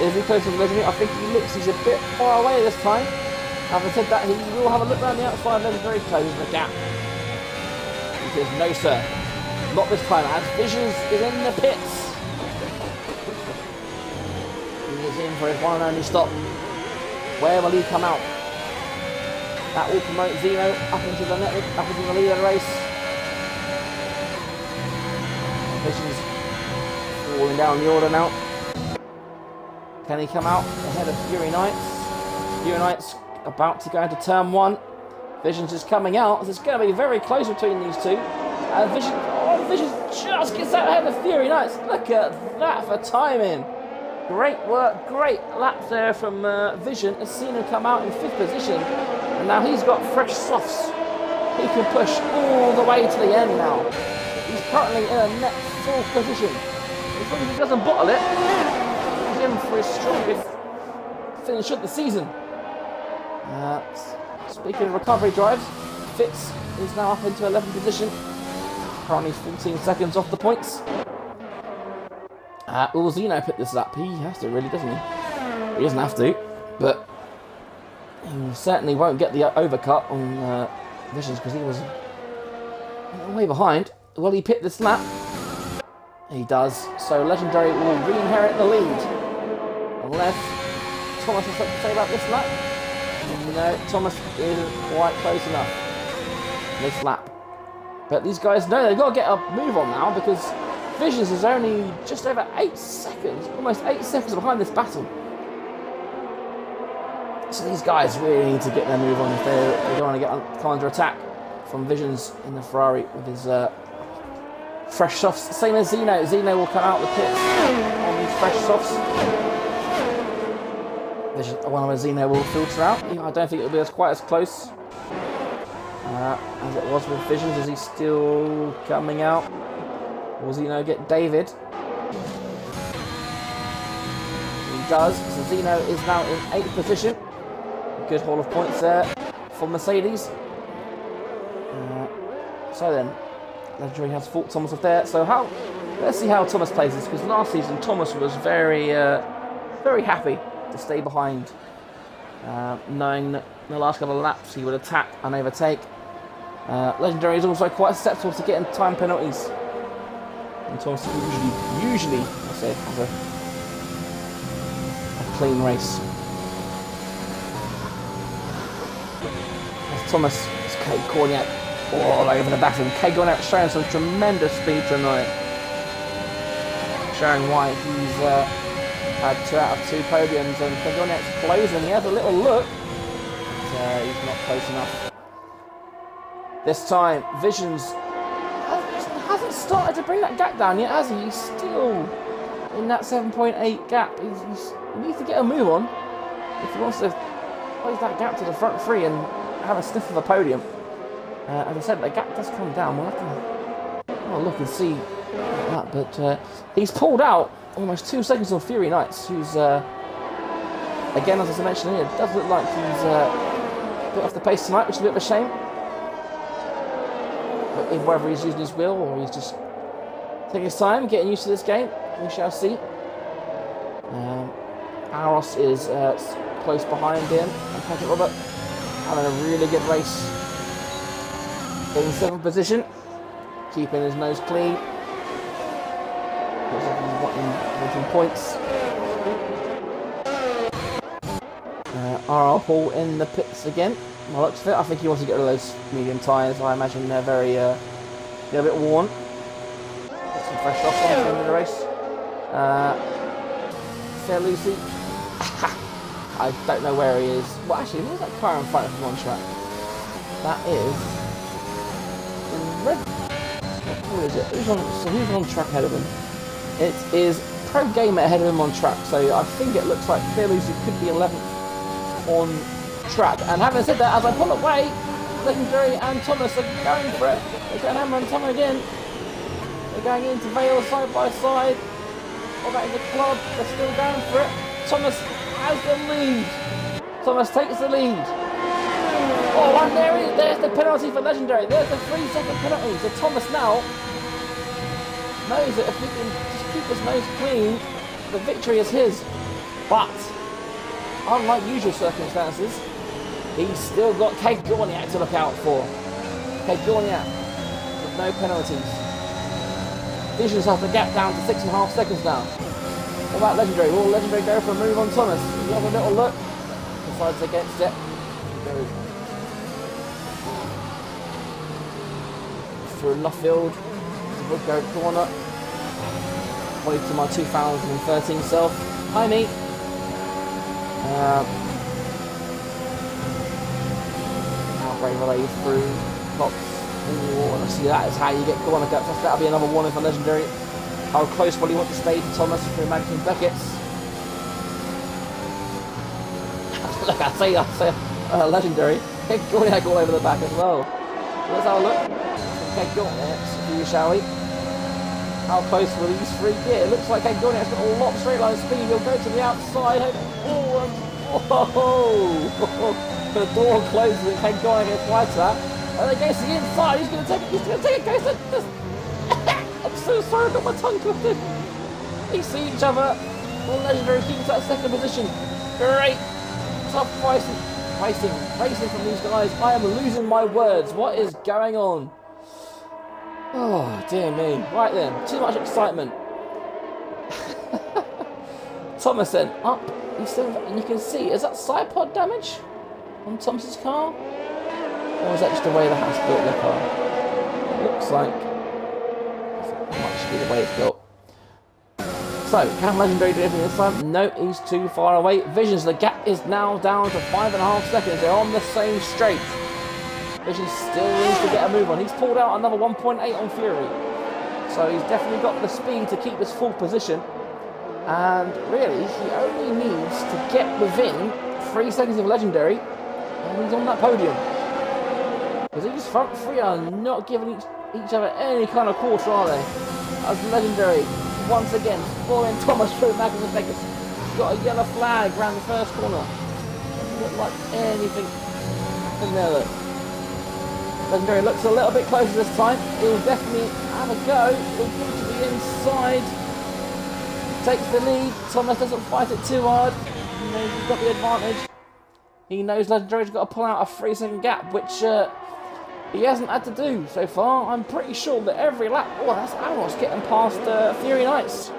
is he close to the Legendary? I think he looks, he's a bit far away this time. Having said that, he will have a look around the outside Legendary, closing the gap. He says, no sir, not this time, as Visions is in the pits. He is in for his one and only stop. Where will he come out? That will promote Zeno up into the lead of the race. Visions falling down the order now. Can he come out ahead of Fury Knights? Fury Knights about to go into turn 1. Visions is coming out. It's going to be very close between these two. And Visions just gets out ahead of Fury Knights. Look at that for timing. Great work, great lap there from Vision as Zeno come out in 5th position. And now he's got fresh softs. He can push all the way to the end now. He's currently in a net 4th position. As long as he doesn't bottle it, he's in for his strongest finish of the season. Speaking of recovery drives, Fitz is now up into 11th position. Currently 14 seconds off the points. Will Zeno pick this up? He has to, really, doesn't he? He doesn't have to, but he certainly won't get the overcut on Visions because he was way behind. Will he pick this lap? He does. So Legendary will re-inherit the lead. Unless Thomas has something to say about this lap. No, Thomas isn't quite close enough this lap. But these guys know they've got to get a move on now because Visions is only just over 8 seconds, almost 8 seconds behind this battle. So these guys really need to get their move on if they don't want to come under attack from Visions in the Ferrari with his fresh softs. Same as Zeno. Zeno will come out the pits on these fresh softs. One of Zeno will filter out. I don't think it'll be quite as close as it was with Visions. Is he still coming out? Will Zeno get David? He does. So Zeno is now in 8th position. A good haul of points there for Mercedes. So then, Legendary has fought Thomas up there. So let's see how Thomas plays this, because last season Thomas was very happy to stay behind, knowing that in the last couple of laps he would attack and overtake. Legendary is also quite susceptible to getting time penalties. And Thomas usually, I say, has a clean race. As Thomas is Kate Corniak all over the back of him. Kate Corniak showing some tremendous speed tonight, showing why he's had 2 out of 2 podiums, and Kate Corniak's closing. He has a little look, but he's not close enough. This time, Visions hasn't started to bring that gap down yet, has he? He's still in that 7.8 gap. He needs to get a move on if he wants to close that gap to the front 3 and have a sniff of the podium. As I said, the gap does come down. We'll have to look and see that. But he's pulled out almost 2 seconds on Fury Knights, who's, again, as I mentioned here, does look like he's a bit off the pace tonight, which is a bit of a shame. Whether he's using his wheel or he's just taking his time, getting used to this game, we shall see. Aros is close behind him, and Patrick Robert having a really good race. In 7th position, keeping his nose clean. Looks like he's wanting points. RR Paul in the pits again. By the looks of it, I think he wants to get rid of those medium tyres. I imagine they're they're a bit worn. Get some fresh off on the end of the race. Fair Lucy. I don't know where he is. Well, actually, where's that car in front of him on track? That is Red. Who is it? Who's on track ahead of him? It is Pro Gamer ahead of him on track. So I think it looks like Fair Lucy could be 11th on track. And having said that, as I pull away, Legendary and Thomas are going for it. They're going hammer and tongue again. They're going into Vale side by side. Or back into Club. They're still going for it. Thomas has the lead. Thomas takes the lead. Oh, and there's the penalty for Legendary. There's the 3-second penalty. So Thomas now knows that if he can just keep his nose clean, the victory is his. But unlike usual circumstances, he's still got Kate Gorniak to look out for. Kate Gorniak with no penalties. Visions have the gap down to 6.5 seconds now. What about Legendary? Will Legendary go for a move on Thomas? He has a little look. Decides against it. Through Luffield. Woodcote corner. Probably to my 2013 self. Hi, mate. Outbreak relay through Cox. And see, that is how you get corner cuts. That'll be another warning for Legendary. How close will he want to stay to Thomas through Magazine Beckett's? Look, I say Legendary. Keg Gorniak all over the back as well. So let's have a look. Keg Gorniak, shall we? How close will these three get? It looks like Keg Gorniak's got a lot of straight line speed. He'll go to the outside. Oh, the door closes and Keg Gorniak gets wide to that. And then goes to the inside. He's going to take it. Goes to I'm so sorry, I got my tongue twisted. They see each other. Well, Legendary keeps that 2nd position. Great. Tough racing from these guys. I am losing my words. What is going on? Oh, dear me. Right then, too much excitement. Thomas then up. And you can see, is that side pod damage on Thomas's car? Or is that just the way the house built their car? It looks like it might just be the way it's built. So, can Legendary do anything this time? No, he's too far away. Visions, the gap is now down to 5.5 seconds. They're on the same straight. Visions still needs to get a move on. He's pulled out another 1.8 on Fury. So he's definitely got the speed to keep his full position. And really, he only needs to get within 3 seconds of Legendary. And he's on that podium. Because these front three are not giving each other any kind of quarter, are they? As Legendary, once again, following Thomas through Magazine Vegas. He's got a yellow flag around the first corner. Doesn't look like anything in there, look. Legendary looks a little bit closer this time. He'll definitely have a go. He'll go to the inside. Takes the lead. Thomas doesn't fight it too hard. He knows he's got the advantage. He knows Legendary's got to pull out a 3-second gap, which he hasn't had to do so far. I'm pretty sure that every lap... Oh, that's Aros getting past Fury Knights.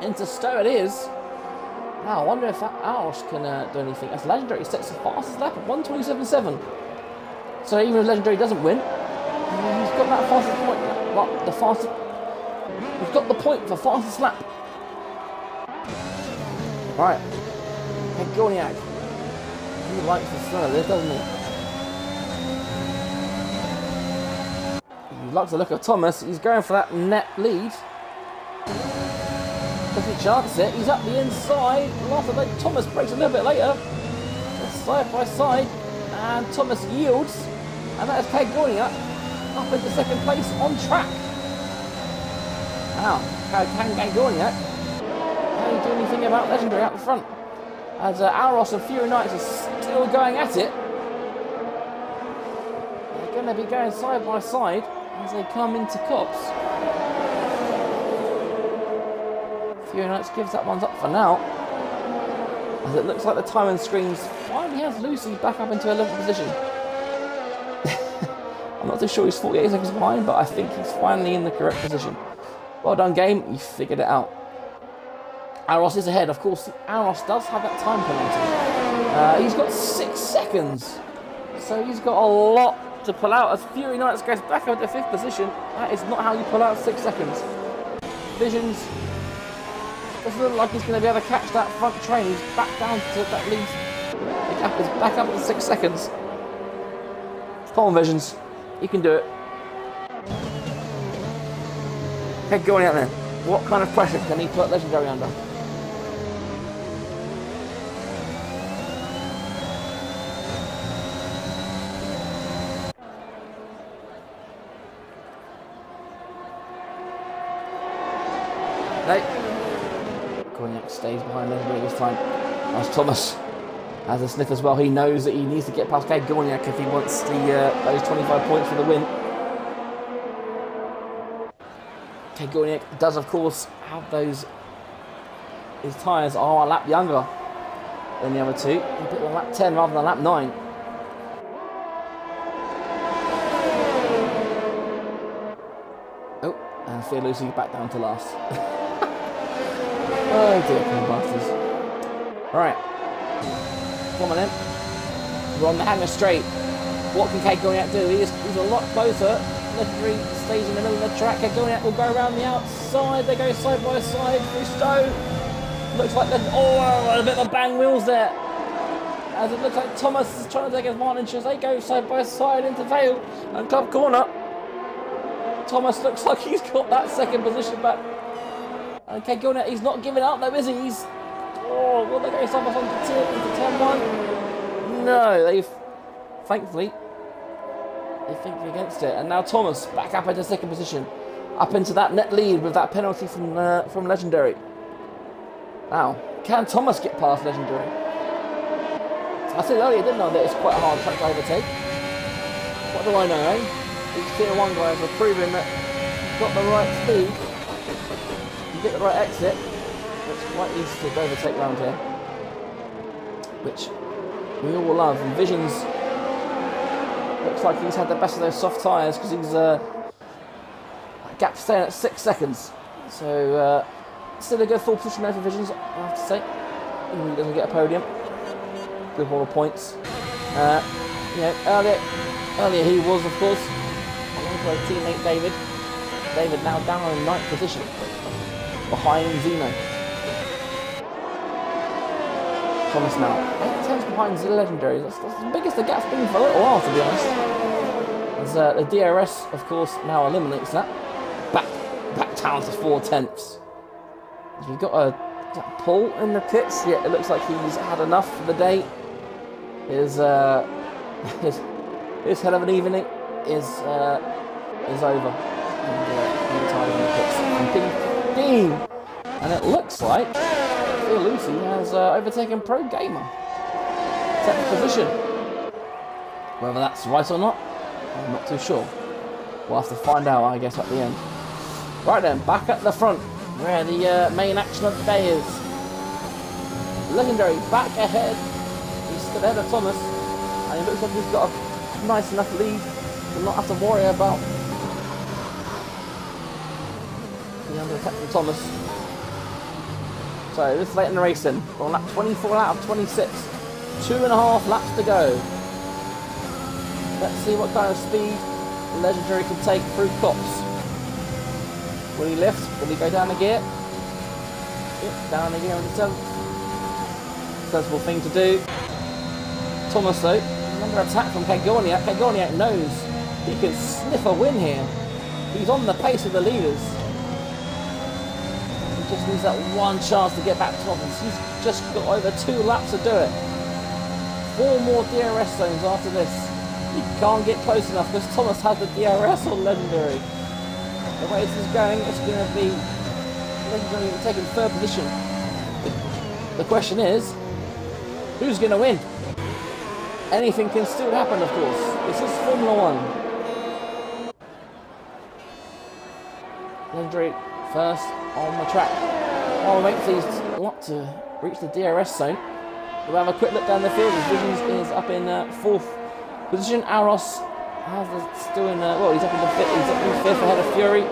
Into Stowe it is. Now, I wonder if that Aros can do anything. As Legendary sets the fastest lap at 1:27.7. So even if Legendary doesn't win, he's got that fastest point. Well, the fastest... We've got the point for fastest lap. Right. Keg Gorniak. He likes the smell of this, doesn't he? He likes the look of Thomas. He's going for that net lead. Doesn't chance it. He's up the inside. After that, Thomas breaks a little bit later. Side by side. And Thomas yields. And that is Keg Gorniak up into 2nd place on track. Now, can Keg Gorniak can he do anything about Legendary out the front? As Aros and Fury Knights are still going at it. They're going to be going side by side as they come into Cops. Fury Knights gives that one up for now. As it looks like the timing screens finally has Lucy back up into 11th position. I'm not too sure he's 48 seconds behind, but I think he's finally in the correct position. Well done, game. You figured it out. Aros is ahead. Of course, Aros does have that time penalty. He's got 6 seconds. So he's got a lot to pull out. As Fury Knights goes back up to 5th position, that is not how you pull out 6 seconds. Visions doesn't look like he's going to be able to catch that front train. He's back down to that lead. The gap is back up to 6 seconds. Come on, Visions. You can do it. Okay, going out there. What kind of pressure can he put Legendary under? No. Cognac stays behind Legendary this time. As Thomas has a sniff as well. He knows that he needs to get past Cognac if he wants those 25 points for the win. Cognac does, of course, have those. His tyres are a lap younger than the other two. He put on lap 10 rather than lap 9. Oh, and Fear Lucy back down to last. Oh dear, poor bastards. Right. Come on then. We're on the hanger straight. What can Cognac do? He's a lot closer. Legendary stays in the middle of the track. Cognac will go around the outside. They go side by side. Rusto looks like a bit of a bang wheels there. As it looks like Thomas is trying to take advantage as they go side by side into Vale and Club Corner. Thomas looks like he's got that second position back. And Cognac, he's not giving up though, is he? Will they go side by side into turn 1? No, they've thankfully they think against it. And now Thomas back up into second position, up into that net lead with that penalty from Legendary. Now, can Thomas get past Legendary? I said earlier, didn't I, that it's quite a hard track to overtake. What do I know, eh? These tier 1 guys are proving that you've got the right speed, you get the right exit. It's quite easy to overtake round here, which we all love. And Visions looks like he's had the best of those soft tyres because he's gap staying at 6 seconds. So still a good full position there for Visions, I have to say. Even if he doesn't get a podium. Good haul of points. Earlier he was, of course, alongside his teammate David. David now down in 9th position, behind Zeno. Thomas now 8 tenths behind the Legendary. That's the biggest the gap's been for a little while, to be honest. As the DRS, of course, now eliminates that. Back down to 4 tenths. As we've got a pull in the pits. Yeah, it looks like he's had enough for the day. His hell of an evening is over. And retired in the pits. Dean. And it looks like Fear Lucy has overtaken Pro Gamer. 10th position. Whether that's right or not, I'm not too sure. We'll have to find out, I guess, at the end. Right then, back at the front, where the main action of the day is. Legendary back ahead. He's still ahead of Thomas, and it looks like he's got a nice enough lead to not have to worry about the under attack from Thomas. So this is late in the race then. We're on lap 24 out of 26. 2.5 laps to go. Let's see what kind of speed Legendary can take through Cops. Will he lift? Will he go down a gear? Yep, down a gear on the 7th. Sensible thing to do. Thomas though, under attack from Cognac. Cognac knows he can sniff a win here. He's on the pace of the leaders. He just needs that one chance to get back to Thomas. He's just got over 2 laps to do it. 4 more DRS zones after this. He can't get close enough because Thomas has the DRS on Legendary. The way this is going, it's going to be Legendary taking 3rd position. The question is, who's going to win? Anything can still happen, of course. This is Formula 1. Legendary first on the track. While we wait for these lot to reach the DRS zone, We'll have a quick look down the field. Visions is up in 4th position. Aros still in, well, he's up in the 5th. He's up in 5th ahead of Fury.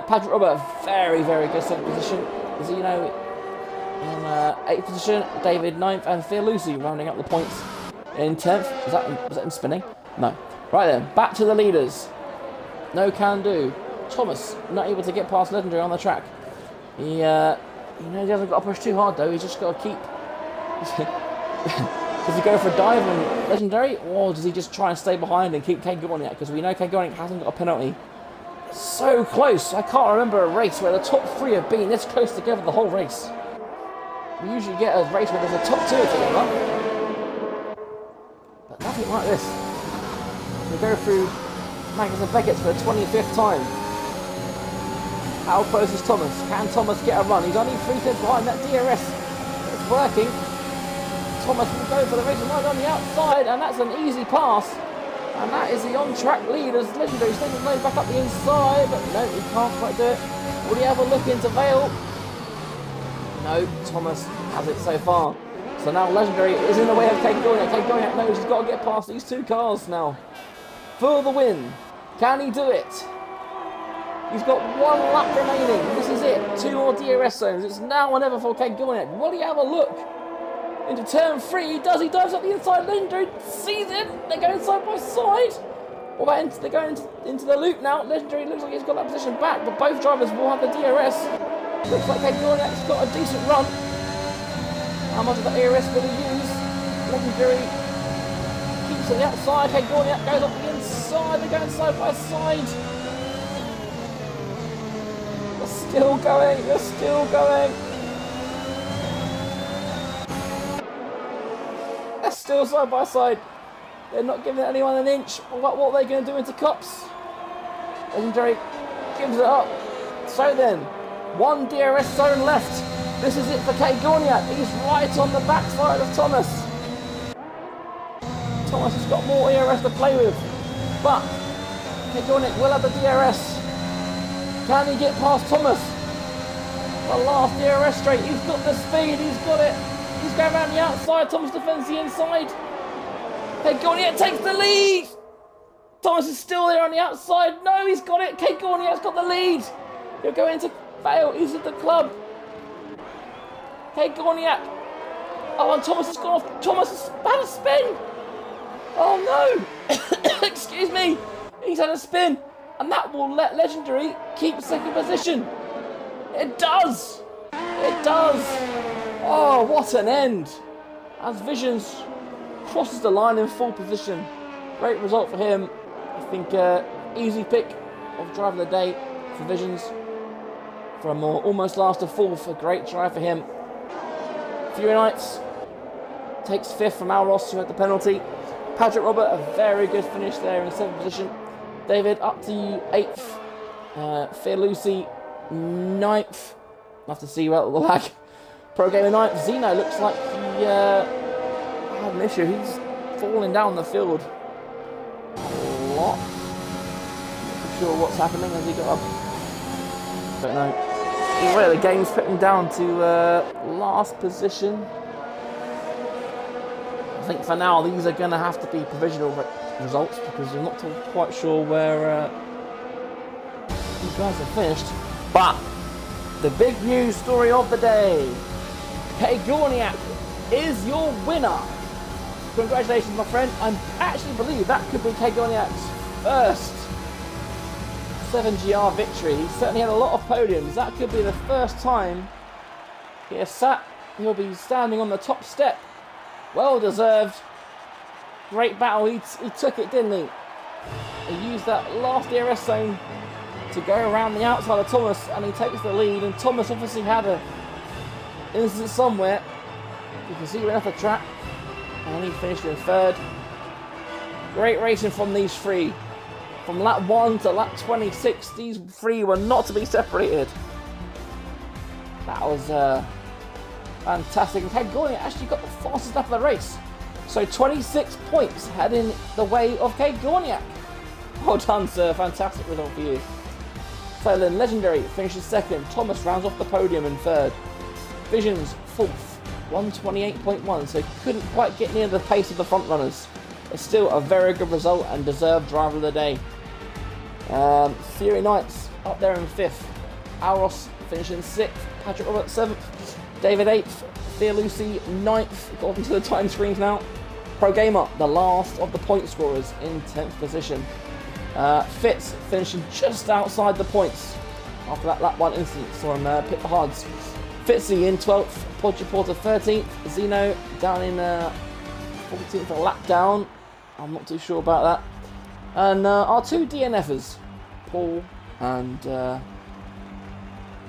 Patrick Robert, very, very good 7th position. Zeno in 8th position. David 9th. And Fear Lucy rounding up the points in 10th. Was that him spinning? No. Right then, back to the leaders. No can do. Thomas not able to get past Legendary on the track. He knows he hasn't got to push too hard though. He's just got to keep. Does he go for a dive on Legendary, or does he just try and stay behind and keep Kate Gorniak? Because we know Kate Gorniak hasn't got a penalty. So close. I can't remember a race where the top 3 have been this close together the whole race. We usually get a race where there's a top 2 together, but nothing like this. We go through Magnus and Beckett for the 25th time. How close is Thomas? Can Thomas get a run? He's only 3 tenths behind that DRS. It's working. Thomas will go for the racing line on the outside, and that's an easy pass. And that is the on-track lead as Legendary taking the lane back up the inside, but no, he can't quite do it. Will he have a look into Vale? No, Thomas has it so far. So now Legendary is in the way of Kate Gorniak. Kate Gorniak knows he's got to get past these 2 cars now. For the win. Can he do it? He's got 1 lap remaining. This is it. 2 more DRS zones. It's now or never for Kate Gorniak. Will he have a look into turn 3? He does. He dives up the inside. Legendary sees it. They're going side by side. They're going into the loop now. Legendary looks like he's got that position back, but both drivers will have the DRS. Looks like Kate Gorniak's got a decent run. How much of the DRS will he use? Legendary keeps on the outside. Kate Gorniak goes up the inside. They're going side by side. Still going, they're still going. They're still side by side. They're not giving anyone an inch. What are they going to do into cups? Legendary gives it up. So then, 1 DRS zone left. This is it for Kate Gorniak. He's right on the backside of Thomas. Thomas has got more DRS to play with. But Kate Gorniak will have the DRS. Can he get past Thomas? The last DRS straight. He's got the speed. He's got it. He's going around the outside. Thomas defends the inside. Kate Gorniak takes the lead. Thomas is still there on the outside. No, he's got it. Kate Gorniak's got the lead. He'll go into Vale. He's at the club. Kate Gorniak. Oh, and Thomas has gone off. Thomas has had a spin. Oh no. Excuse me. He's had a spin. And that will let Legendary keep 2nd position. It does! It does! Oh, what an end! As Visions crosses the line in 4th position. Great result for him. I think easy pick of driver of the day for Visions. From almost last to 4th, a great drive for him. Fury Knights takes 5th from Alros, who had the penalty. Patrick Robert, a very good finish there in 7th position. David up to 8th. Fear Lucy 9th. I'll have to see about the lag. Pro Gamer 9th. Zeno looks like he had an issue. He's falling down the field a lot. Not sure what's happening as he got up. Don't know. Either way, the game's put him down to last position. I think for now these are going to have to be provisional results because I'm not quite sure where you guys have finished. But the big news story of the day: Kate Gorniak is your winner. Congratulations, my friend. I actually believe that could be Kate Gorniak's first 7GR victory. He certainly had a lot of podiums. That could be the first time he'll be standing on the top step. Well deserved. Great battle. He took it, didn't he? He used that last DRS zone to go around the outside of Thomas, and he takes the lead. And Thomas obviously had an incident somewhere. You can see he went off the track, and he finished in 3rd. Great racing from these 3. From lap 1 to lap 26, these 3 were not to be separated. That was fantastic. And Kate Gorniak actually got the fastest lap of the race. So 26 points heading the way of Kate Gorniak. Well done, sir. Fantastic result for you. So then Legendary finishes 2nd. Thomas rounds off the podium in 3rd. Visions 4th. 128.1, so couldn't quite get near the pace of the front runners. It's still a very good result and deserved driver of the day. Fury Knights up there in 5th. Auros finishing 6th. Patrick Roberts 7th. David 8th. Thea Lucy 9th. According to the time screens now. Pro Gamer, the last of the point scorers, in 10th position. Fitz finishing just outside the points after that lap 1 incident. Saw him pit for hards. Fitzy in 12th. Podgy Porter 13th. Zeno down in 14th, a lap down. I'm not too sure about that. And our 2 DNFers, Paul and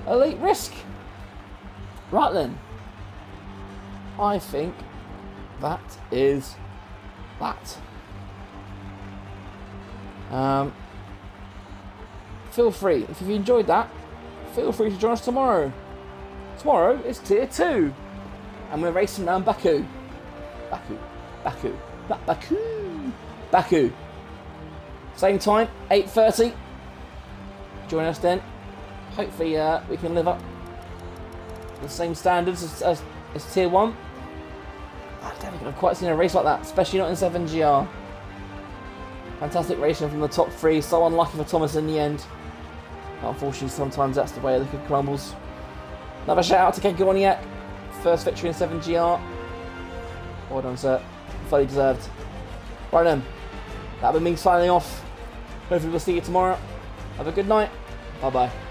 Elite Risk. Right then, I think that is that. Feel free, if you've enjoyed that, feel free to join us tomorrow. Tomorrow is Tier 2, and we're racing around Baku. Baku. Same time, 8:30. Join us then. Hopefully we can live up to the same standards as Tier 1. I don't think I've quite seen a race like that, especially not in 7GR. Fantastic racing from the top 3, so unlucky for Thomas in the end. Unfortunately, sometimes that's the way the cookie crumbles. Another shout out to Ken Gorniak, first victory in 7GR. Well done, sir. Fully deserved. Right then, that'll be me signing off. Hopefully we'll see you tomorrow. Have a good night. Bye bye.